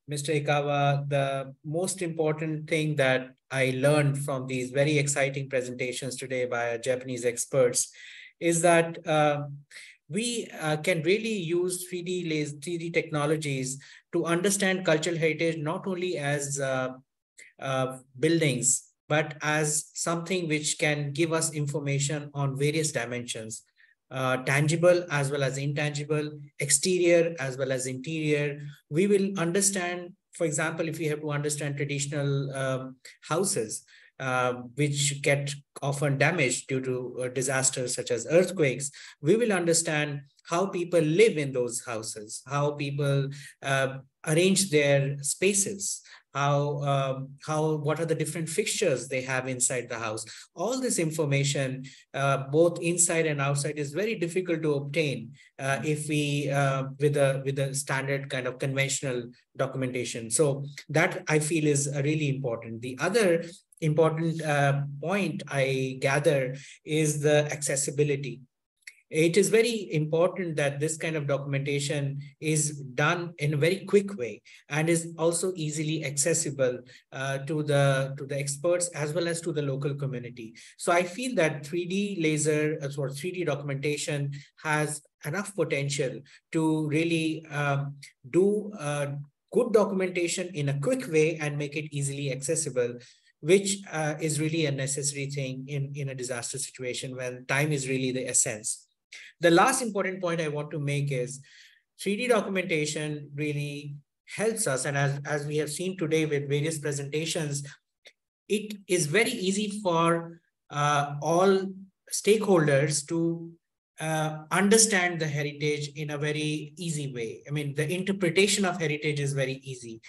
Mr. Ikawa, the most important thing that I learned from these very exciting presentations today by Japanese experts is that we can really use 3D technologies to understand cultural heritage not only as buildings, but as something which can give us information on various dimensions, tangible as well as intangible, exterior as well as interior. We will understand, for example, if we have to understand traditional houses, which get often damaged due to disasters such as earthquakes, we will understand how people live in those houses, how people arrange their spaces, what are the different fixtures they have inside the house. All this information, both inside and outside, is very difficult to obtain if we with a standard kind of conventional documentation. So that, I feel, is really important. The other important point I gather is the accessibility. It is very important that this kind of documentation is done in a very quick way and is also easily accessible to the experts as well as to the local community. So I feel that 3D laser or 3D documentation has enough potential to really do good documentation in a quick way and make it easily accessible, which is really a necessary thing in a disaster situation when time is really the essence. The last important point I want to make is 3D documentation really helps us. And as we have seen today with various presentations, it is very easy for all stakeholders to understand the heritage in a very easy way. I mean, the interpretation of heritage is very easy.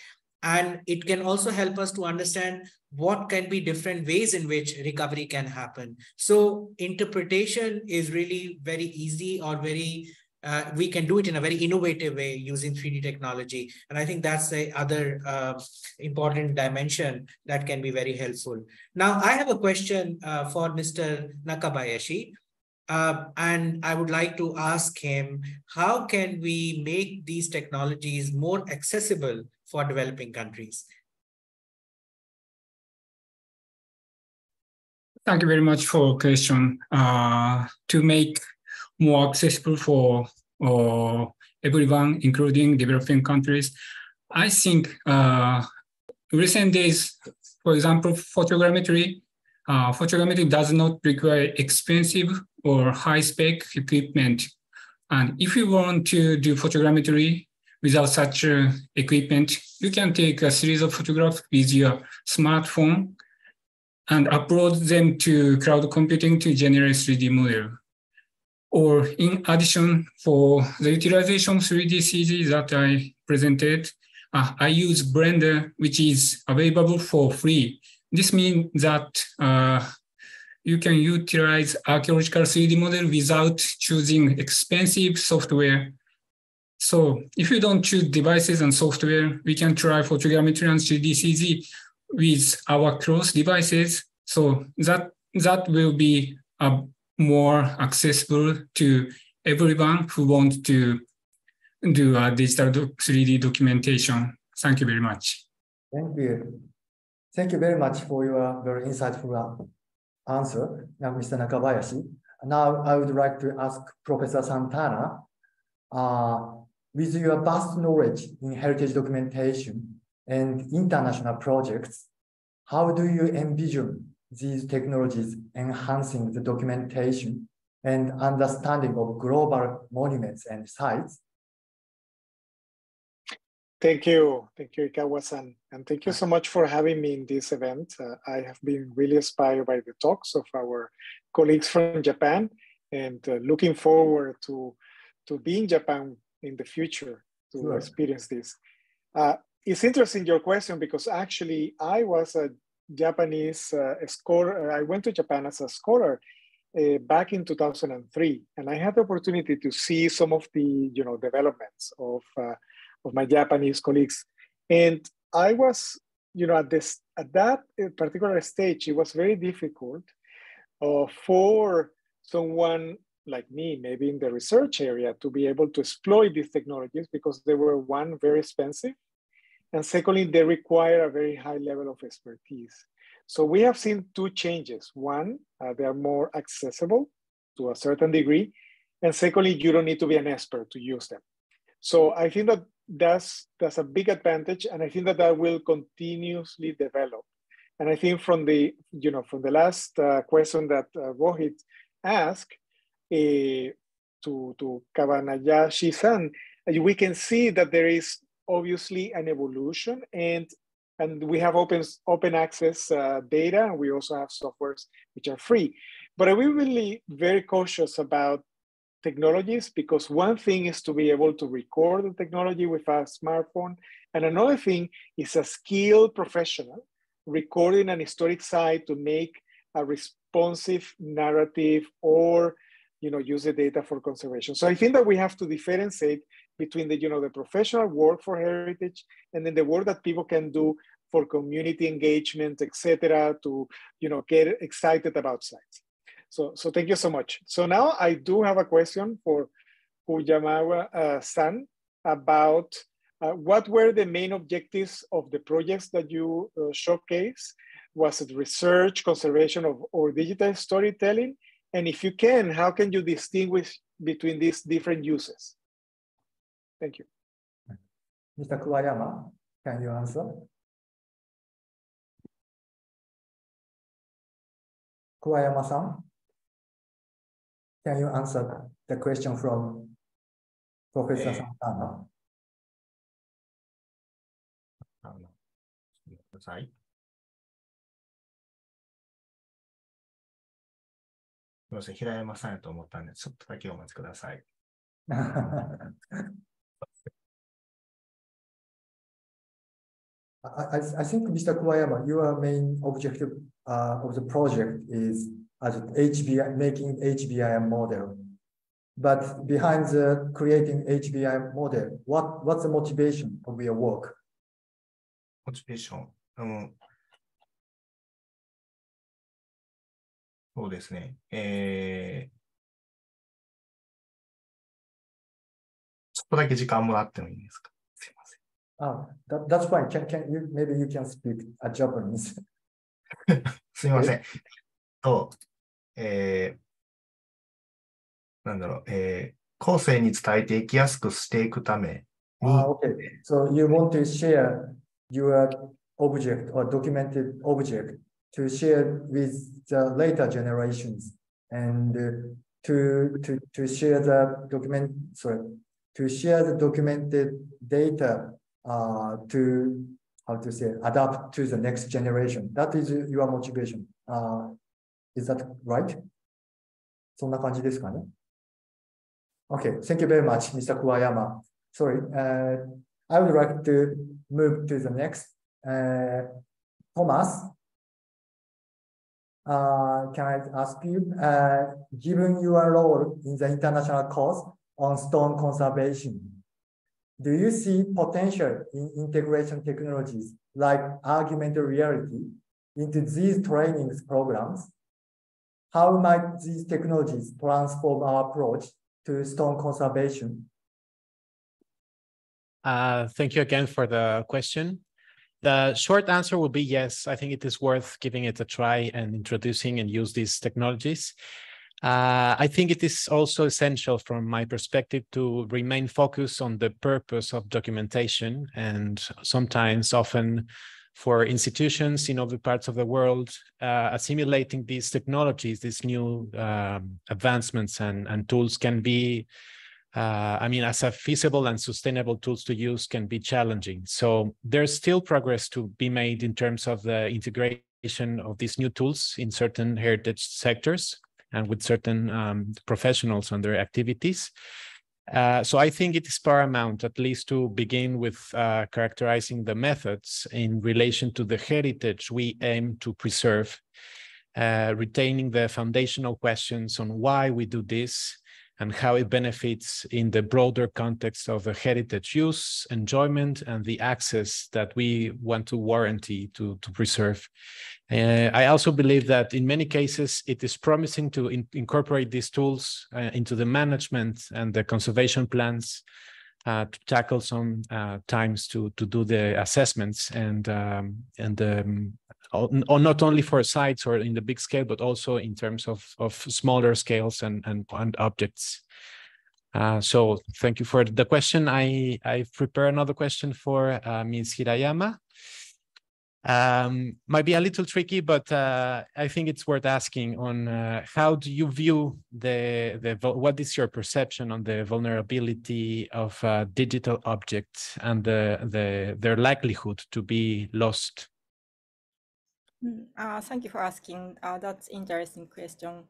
And it can also help us to understand what can be different ways in which recovery can happen. So interpretation is really very easy, or we can do it in a very innovative way using 3D technology. And I think that's the other important dimension that can be very helpful. Now, I have a question for Mr. Nakabayashi. And I would like to ask him, how can we make these technologies more accessible for developing countries? Thank you very much for the question. To make more accessible for everyone, including developing countries, I think recent days, for example, photogrammetry does not require expensive or high-spec equipment. And if you want to do photogrammetry without such equipment, you can take a series of photographs with your smartphone and upload them to cloud computing to generate 3D model. Or in addition, for the utilization of 3D CG that I presented, I use Blender, which is available for free. This means that you can utilize archaeological 3D model without choosing expensive software. So if you don't choose devices and software, we can try photogrammetry and 3D CG with our closed devices. So that will be more accessible to everyone who wants to do a digital 3D documentation. Thank you very much. Thank you. Thank you very much for your very insightful answer, Mr. Nakabayashi. Now I would like to ask Professor Santana, with your vast knowledge in heritage documentation and international projects, how do you envision these technologies enhancing the documentation and understanding of global monuments and sites? Thank you, Ikawa-san, and thank you so much for having me in this event. I have been really inspired by the talks of our colleagues from Japan, and looking forward to be in Japan in the future to experience this. It's interesting, your question, because actually I was a Japanese scholar. I went to Japan as a scholar back in 2003, and I had the opportunity to see some of the developments of my Japanese colleagues. And I was, at that particular stage, it was very difficult for someone like me, maybe in the research area, to be able to exploit these technologies, because they were, one, very expensive, and secondly, they require a very high level of expertise. So we have seen two changes. One, they are more accessible to a certain degree, and secondly, you don't need to be an expert to use them. So I think that that's a big advantage, and I think that will continuously develop. And I think from the last question that Rohit asked to Kawanayashi-san, we can see that there is obviously an evolution, and we have open access data, and we also have softwares which are free. But we're really very cautious about technologies, because one thing is to be able to record the technology with a smartphone, and another thing is a skilled professional recording an historic site to make a responsive narrative or use the data for conservation. So I think that we have to differentiate between the professional work for heritage and then the work that people can do for community engagement, etc., to get excited about sites. So thank you so much. So now I do have a question for Fuyamawa-san about what were the main objectives of the projects that you showcase? Was it research, conservation or digital storytelling? And if you can, how can you distinguish between these different uses? Thank you. Mr. Kuwayama, can you answer? Kuwayama-san, can you answer the question from Professor Santana? Sorry. すみません、平山さんやと思ったんで、ちょっとだけお待ちください。I think, Mr. Kuwayama, your main objective of the project is as HBI, making HBI model. But behind the creating HBI model, what's the motivation of your work? Motivation. そうですね。ちょっとだけ時間もらってもいいですか？すいません。That's fine. Maybe you can speak Japanese. すいません。なんだろう、後世に伝えていきやすくしていくために。Okay. So you want to share your object or documented object to share with the later generations and to share the documented data to adapt to the next generation. That is your motivation. Is that right? そんな感じですかね? Okay, thank you very much, Mr. Kuwayama. Sorry, I would like to move to the next. Thomas, can I ask you, given your role in the international cause on stone conservation, do you see potential in integration technologies like augmented reality into these training programs? How might these technologies transform our approach to stone conservation? Thank you again for the question. The short answer will be yes. I think it is worth giving it a try and introducing and use these technologies. I think it is also essential from my perspective to remain focused on the purpose of documentation, and sometimes often for institutions in other parts of the world, assimilating these technologies, these new advancements and tools can be as a feasible and sustainable tools to use can be challenging. So there's still progress to be made in terms of the integration of these new tools in certain heritage sectors and with certain professionals on their activities. So I think it is paramount, at least to begin with characterizing the methods in relation to the heritage we aim to preserve, retaining the foundational questions on why we do this, and how it benefits in the broader context of the heritage use, enjoyment, and the access that we want to warranty to preserve. I also believe that in many cases, it is promising to incorporate these tools into the management and the conservation plans to tackle some times to do the assessments and not only for sites or in the big scale, but also in terms of smaller scales and objects. So thank you for the question. I've prepared another question for Ms. Hirayama. Might be a little tricky, but I think it's worth asking on how do you view what is your perception on the vulnerability of digital objects and their likelihood to be lost? Thank you for asking. That's interesting question.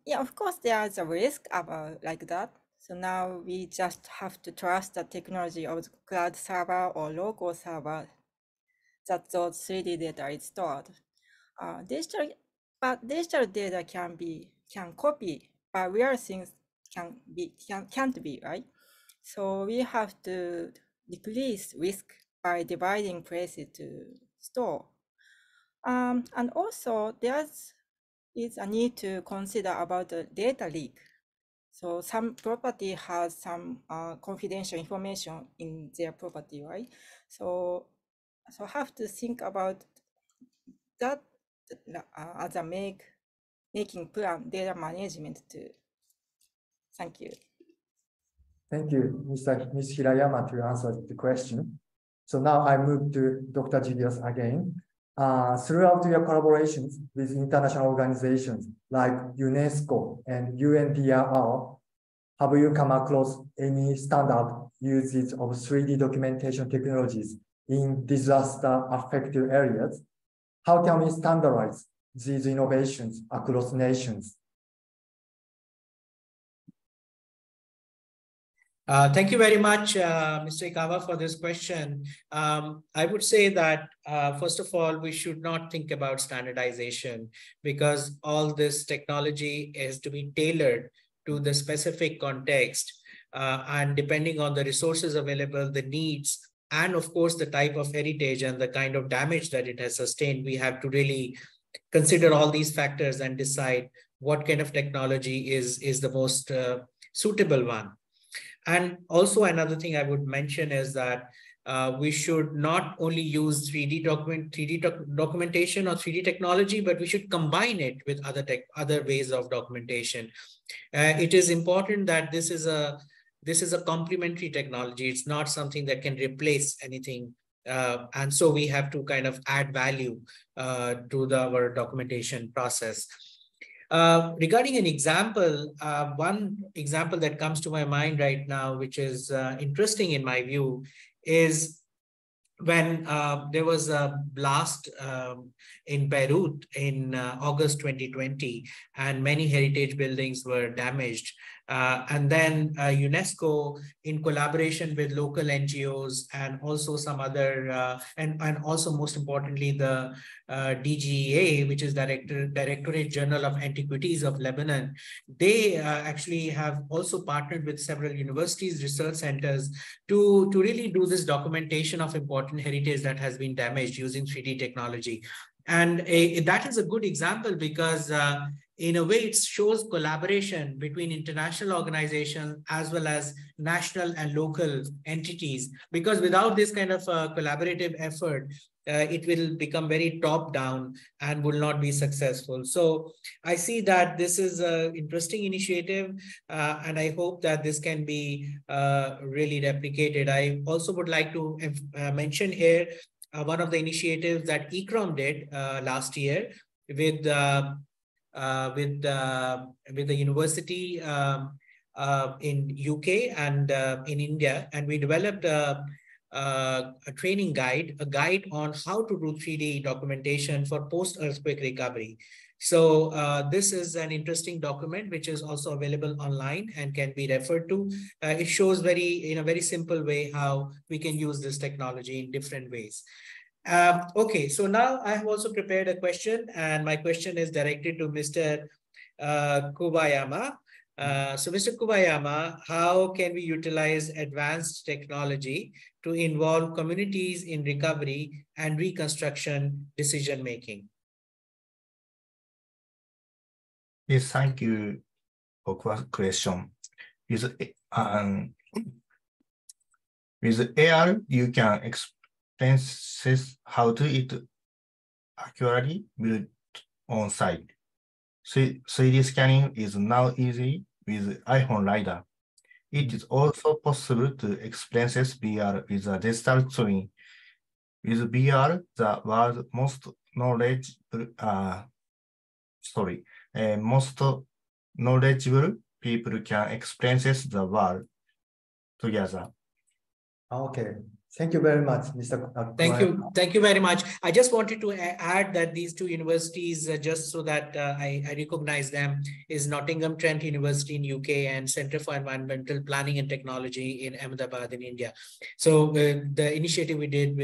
Yeah, of course, there is a risk about like that. So now we just have to trust the technology of the cloud server or local server that those 3D data is stored. Digital data can copy, but real things can't be, right? So we have to decrease risk by dividing places to store. And also there is a need to consider about the data leak. So some property has some confidential information in their property, right? So have to think about that as a making plan data management too. Thank you. Thank you, Ms. Hirayama, to answer the question. So now I move to Dr. Gidius again. Throughout your collaborations with international organizations like UNESCO and UNDRR, have you come across any standard uses of 3D documentation technologies in disaster-affected areas? How can we standardize these innovations across nations? Thank you very much, Mr. Ikawa, for this question. I would say that, first of all, we should not think about standardization because all this technology is to be tailored to the specific context and depending on the resources available, the needs, and of course, the type of heritage and the kind of damage that it has sustained, we have to really consider all these factors and decide what kind of technology is the most suitable one. And also another thing I would mention is that we should not only use 3D documentation or 3D technology, but we should combine it with other ways of documentation. It is important that this is a complementary technology. It's not something that can replace anything. And so we have to kind of add value to our documentation process. Regarding an example, one example that comes to my mind right now, which is interesting in my view, is when there was a blast in Beirut in August 2020, and many heritage buildings were damaged. And then UNESCO, in collaboration with local NGOs and also some other, and also most importantly, the DGA, which is Directorate General of Antiquities of Lebanon, they actually have also partnered with several universities, research centers to really do this documentation of important heritage that has been damaged using 3D technology. And that is a good example because in a way, it shows collaboration between international organizations as well as national and local entities. Because without this kind of collaborative effort, it will become very top-down and will not be successful. So I see that this is an interesting initiative, and I hope that this can be really replicated. I also would like to mention here one of the initiatives that ECROM did last year with the university in UK and in India, and we developed a training guide, a guide on how to do 3D documentation for post-earthquake recovery. So this is an interesting document which is also available online and can be referred to. It shows in a very simple way how we can use this technology in different ways. Okay, so now I have also prepared a question, and my question is directed to Mr. Kubayama. So Mr. Kubayama, how can we utilize advanced technology to involve communities in recovery and reconstruction decision-making? Yes, thank you for question. With AR, you can explain how to it accurately build on site. 3D scanning is now easy with iPhone LiDAR. It is also possible to experience VR with a digital twin. With VR, the world's most knowledgeable people can experience the world together. Okay. Thank you very much, Mr. Thank you very much. I just wanted to add that these two universities, just so that I recognize them, is Nottingham Trent University in UK and Center for Environmental Planning and Technology in Ahmedabad in India. So the initiative we did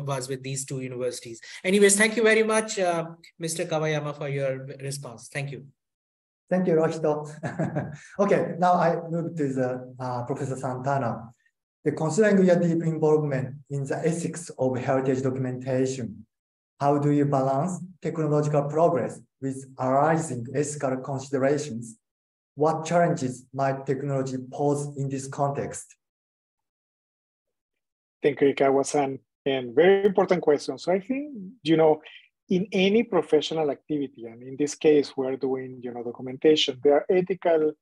was with these two universities. Anyways, thank you very much, Mr. Kawayama, for your response. Thank you. Thank you, Rohito. Okay, now I move to the Professor Santana. Considering your deep involvement in the ethics of heritage documentation, how do you balance technological progress with arising ethical considerations? What challenges might technology pose in this context? Thank you, Ikawa-san, and very important question. So I think, in any professional activity, and in this case, we're doing, documentation, there are ethical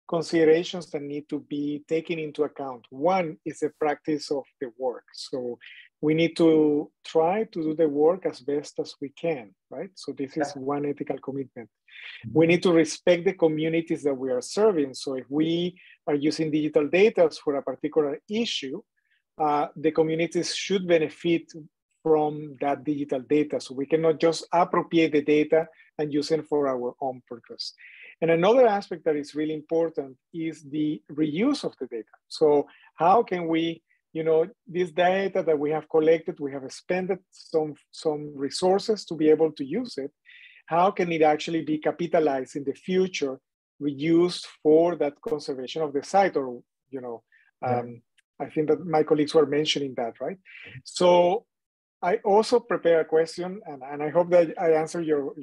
considerations that need to be taken into account. One is the practice of the work. So we need to try to do the work as best as we can, right? So this is one ethical commitment. We need to respect the communities that we are serving. So if we are using digital data for a particular issue, the communities should benefit from that digital data. So we cannot just appropriate the data and use it for our own purpose. And another aspect that is really important is the reuse of the data. So how can we, this data that we have collected, we have expended some resources to be able to use it. How can it actually be capitalized in the future, reused for that conservation of the site? Or, I think that my colleagues were mentioning that, right? So I also prepare a question, and I hope that I answer your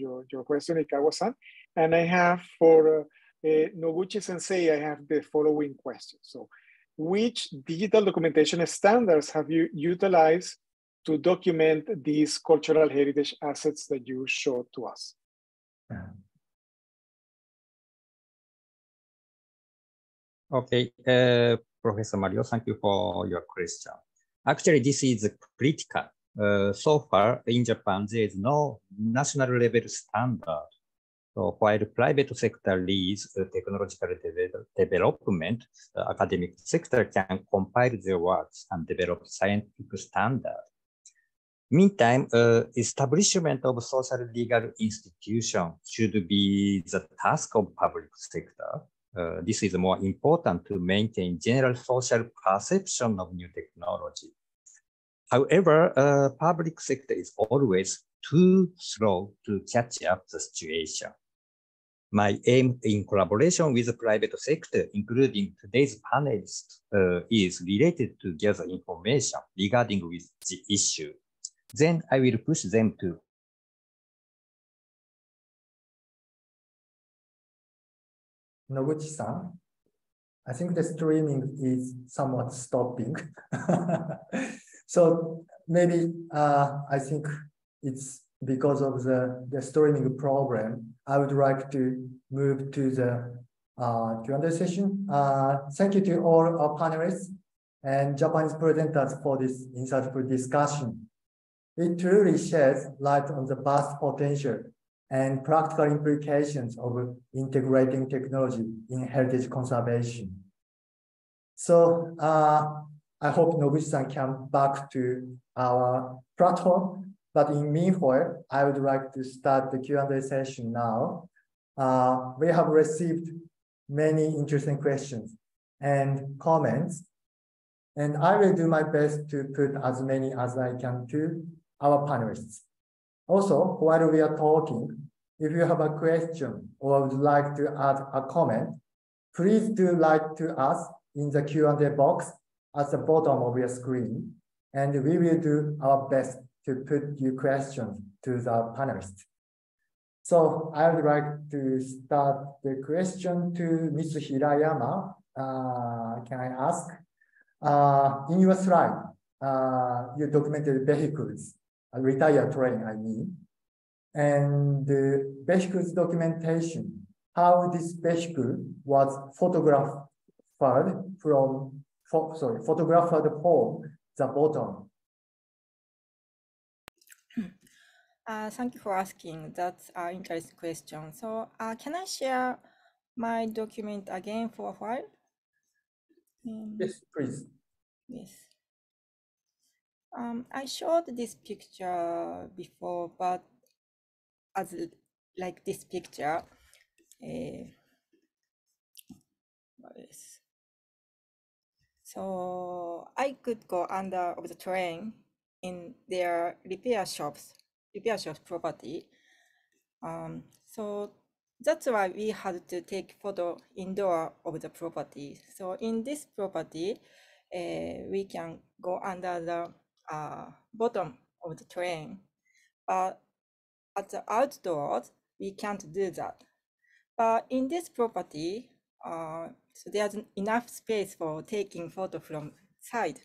question, Ikawa-san. And I have for Noguchi-sensei, I have the following question. So which digital documentation standards have you utilized to document these cultural heritage assets that you showed to us? Okay, Professor Mario, thank you for your question. Actually, this is critical. So far in Japan, there is no national level standard So while private sector leads technological development, the academic sector can compile their works and develop scientific standards. Meantime, establishment of social legal institutions should be the task of public sector. This is more important to maintain general social perception of new technology. However, public sector is always too slow to catch up the situation. My aim in collaboration with the private sector, including today's panelists, is related to gather information regarding with the issue. Then I will push them to. Noguchi-san, I think the streaming is somewhat stopping. So maybe I think it's because of the streaming problem. I would like to move to the Q&A session. Thank you to all our panelists and Japanese presenters for this insightful discussion. It truly sheds light on the vast potential and practical implications of integrating technology in heritage conservation. So I hope Noguchi-san can back to our platform, but in meanwhile, I would like to start the Q&A session now. We have received many interesting questions and comments, and I will do my best to put as many as I can to our panelists. Also, while we are talking, if you have a question or would like to add a comment, please do write to us in the Q&A box at the bottom of your screen, and we will do our best to put your questions to the panelists. So I would like to start the question to Ms. Hirayama. Can I ask? In your slide, you documented vehicles, a retired train, I mean, and the vehicles documentation, how this vehicle was photographed from the bottom. Thank you for asking. That's an interesting question. So can I share my document again for a while? Yes, please. Yes. I showed this picture before, but as like this picture, so I could go under of the train in their repair shops property. So that's why we had to take photo indoor of the property. So in this property, we can go under the bottom of the train, but at the outdoors, we can't do that. But in this property, so there's enough space for taking photo from side.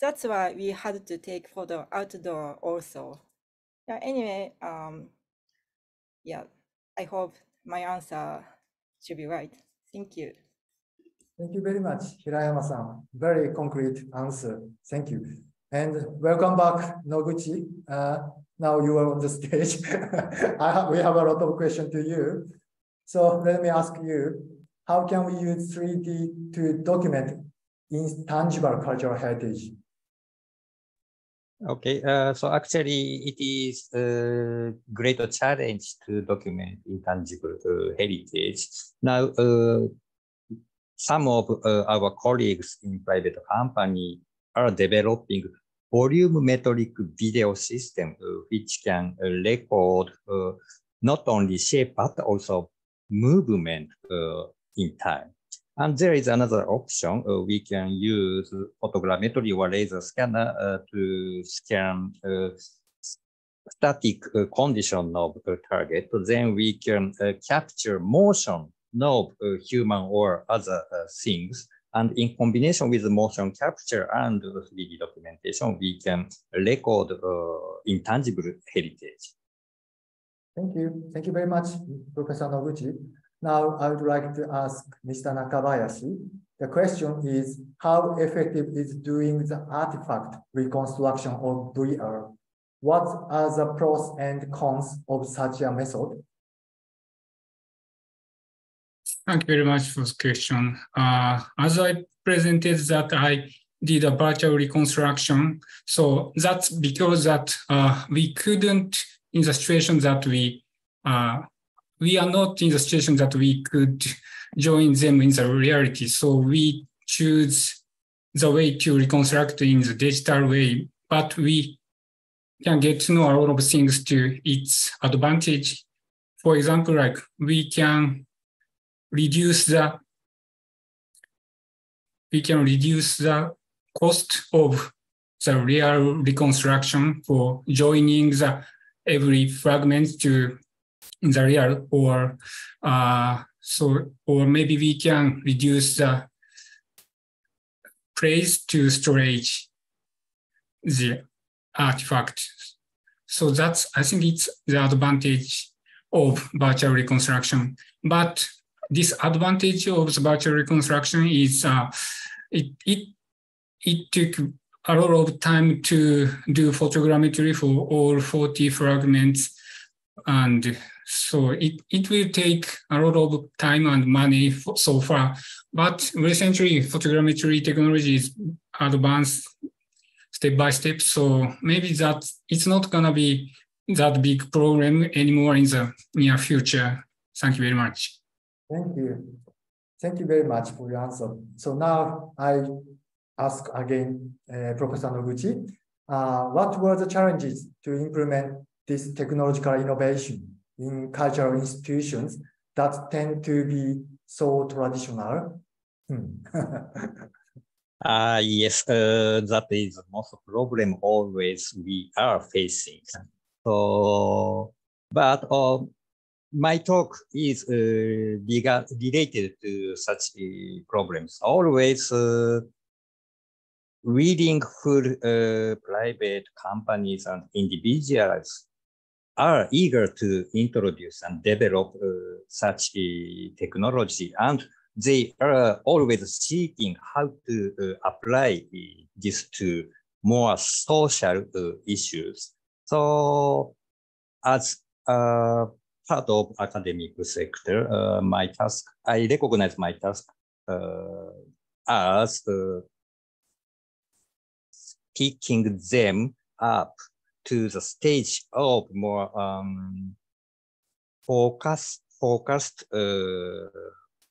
That's why we had to take photo outdoor also. Yeah, anyway, yeah, I hope my answer should be right. Thank you. Thank you very much, Hirayama-san. Very concrete answer. Thank you. And welcome back, Noguchi. Now you are on the stage. We have a lot of questions to you. So let me ask you, how can we use 3D to document intangible cultural heritage? Okay, so actually it is a great challenge to document intangible heritage. Now, some of our colleagues in private company are developing volumetric video system, which can record not only shape, but also movement in time. And there is another option. We can use photogrammetry or laser scanner to scan static condition of a target. Then we can capture motion of human or other things. And in combination with the motion capture and 3D documentation, we can record intangible heritage. Thank you. Thank you very much, Professor Noguchi. Now, I would like to ask Mr. Nakabayashi. The question is, how effective is doing the artifact reconstruction of VR? What are the pros and cons of such a method? Thank you very much for the question. As I presented that I did a virtual reconstruction, so that's because that we couldn't in the situation that we are not in the situation that we could join them in the reality. So we choose the way to reconstruct in the digital way, but we can get to know a lot of things to its advantage. For example, like we can reduce the cost of the real reconstruction for joining the every fragment to the real, or maybe we can reduce the place to storage the artifact. So that's, I think it's the advantage of virtual reconstruction. But this advantage of the virtual reconstruction is it took a lot of time to do photogrammetry for all 40 fragments. And so it will take a lot of time and money so far. But recently, photogrammetry technology is advanced step by step. So maybe that it's not going to be that big problem anymore in the near future. Thank you very much. Thank you. Thank you very much for your answer. So now I ask again, Professor Noguchi, what were the challenges to implement this technological innovation in cultural institutions that tend to be so traditional? Yes, that is the most problem always we are facing. So, but my talk is related to such problems. Always reading for private companies and individuals are eager to introduce and develop such technology, and they are always seeking how to apply this to more social issues. So as part of academic sector, my task, I recognize my task as picking them up to the stage of more focused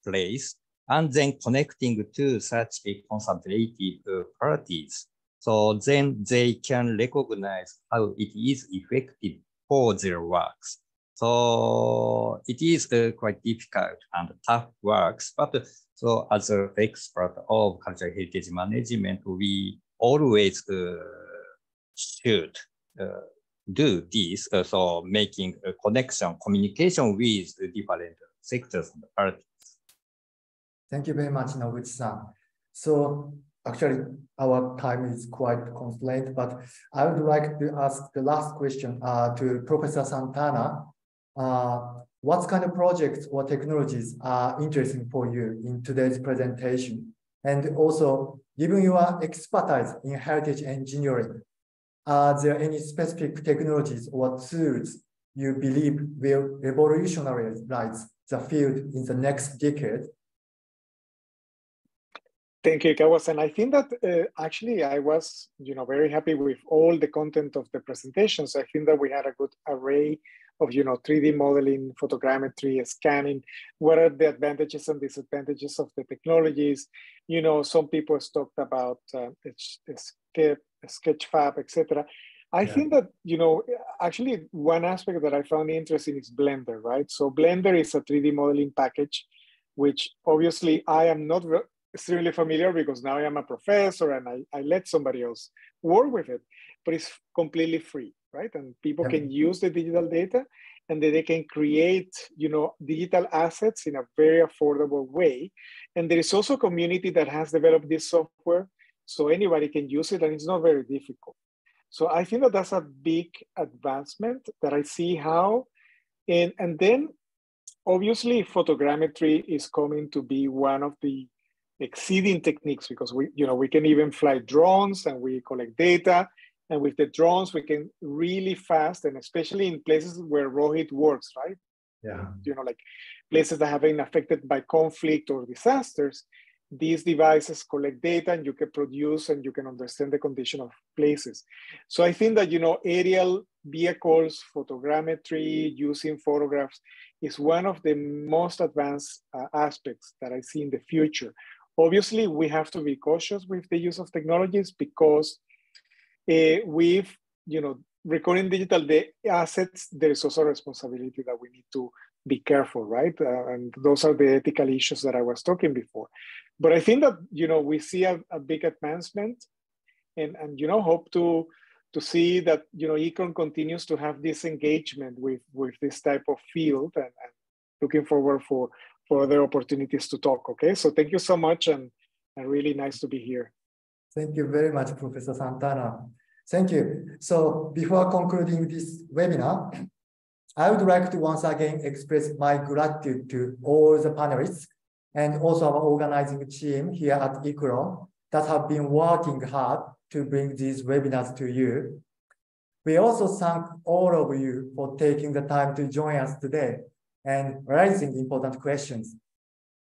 place, and then connecting to such a concentrated parties. So then they can recognize how it is effective for their works. So it is quite difficult and tough works, but so as an expert of cultural heritage management, we always should do this, so making a connection, communication with different sectors and parties. Thank you very much, Noguchi-san. So actually, our time is quite constrained, but I would like to ask the last question to Professor Santana. What kind of projects or technologies are interesting for you in today's presentation? And also, given your expertise in heritage engineering, are there any specific technologies or tools you believe will revolutionize the field in the next decade? Thank you, Ikawa-san. I think that actually I was, very happy with all the content of the presentations. I think that we had a good array of, 3D modeling, photogrammetry, scanning. What are the advantages and disadvantages of the technologies? Some people talked about Sketchfab, etc. I think that, actually one aspect that I found interesting is Blender, right? So Blender is a 3D modeling package, which obviously I am not extremely familiar because now I am a professor and I let somebody else work with it, but it's completely free, right? And people can use the digital data and then they can create, digital assets in a very affordable way. And there is also a community that has developed this software, so anybody can use it and it's not very difficult. So I think that that's a big advancement that I see how, and then obviously photogrammetry is coming to be one of the exceeding techniques because we can even fly drones and we collect data, and with the drones we can really fast, and especially in places where Rohit works, right? Yeah. Like places that have been affected by conflict or disasters, these devices collect data and you can produce and you can understand the condition of places. So I think that, aerial vehicles, photogrammetry, using photographs is one of the most advanced aspects that I see in the future. Obviously, we have to be cautious with the use of technologies because with, recording digital assets, there is also a responsibility that we need to be careful, right? And those are the ethical issues that I was talking before. But I think that, we see a big advancement and hope to see that, ECON continues to have this engagement with this type of field and looking forward for other opportunities to talk, okay? So thank you so much and really nice to be here. Thank you very much, Professor Santana. Thank you. So before concluding this webinar, I would like to once again express my gratitude to all the panelists and also our organizing team here at ICRON that have been working hard to bring these webinars to you. We also thank all of you for taking the time to join us today and raising important questions.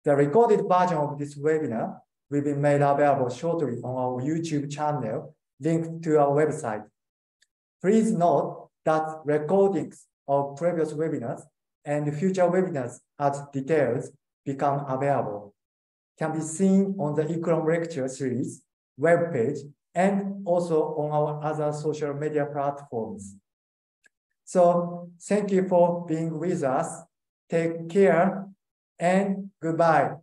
The recorded version of this webinar will be made available shortly on our YouTube channel linked to our website. Please note that recordings of previous webinars and future webinars as details become available, can be seen on the ICRON lecture series webpage and also on our other social media platforms. So thank you for being with us. Take care and goodbye.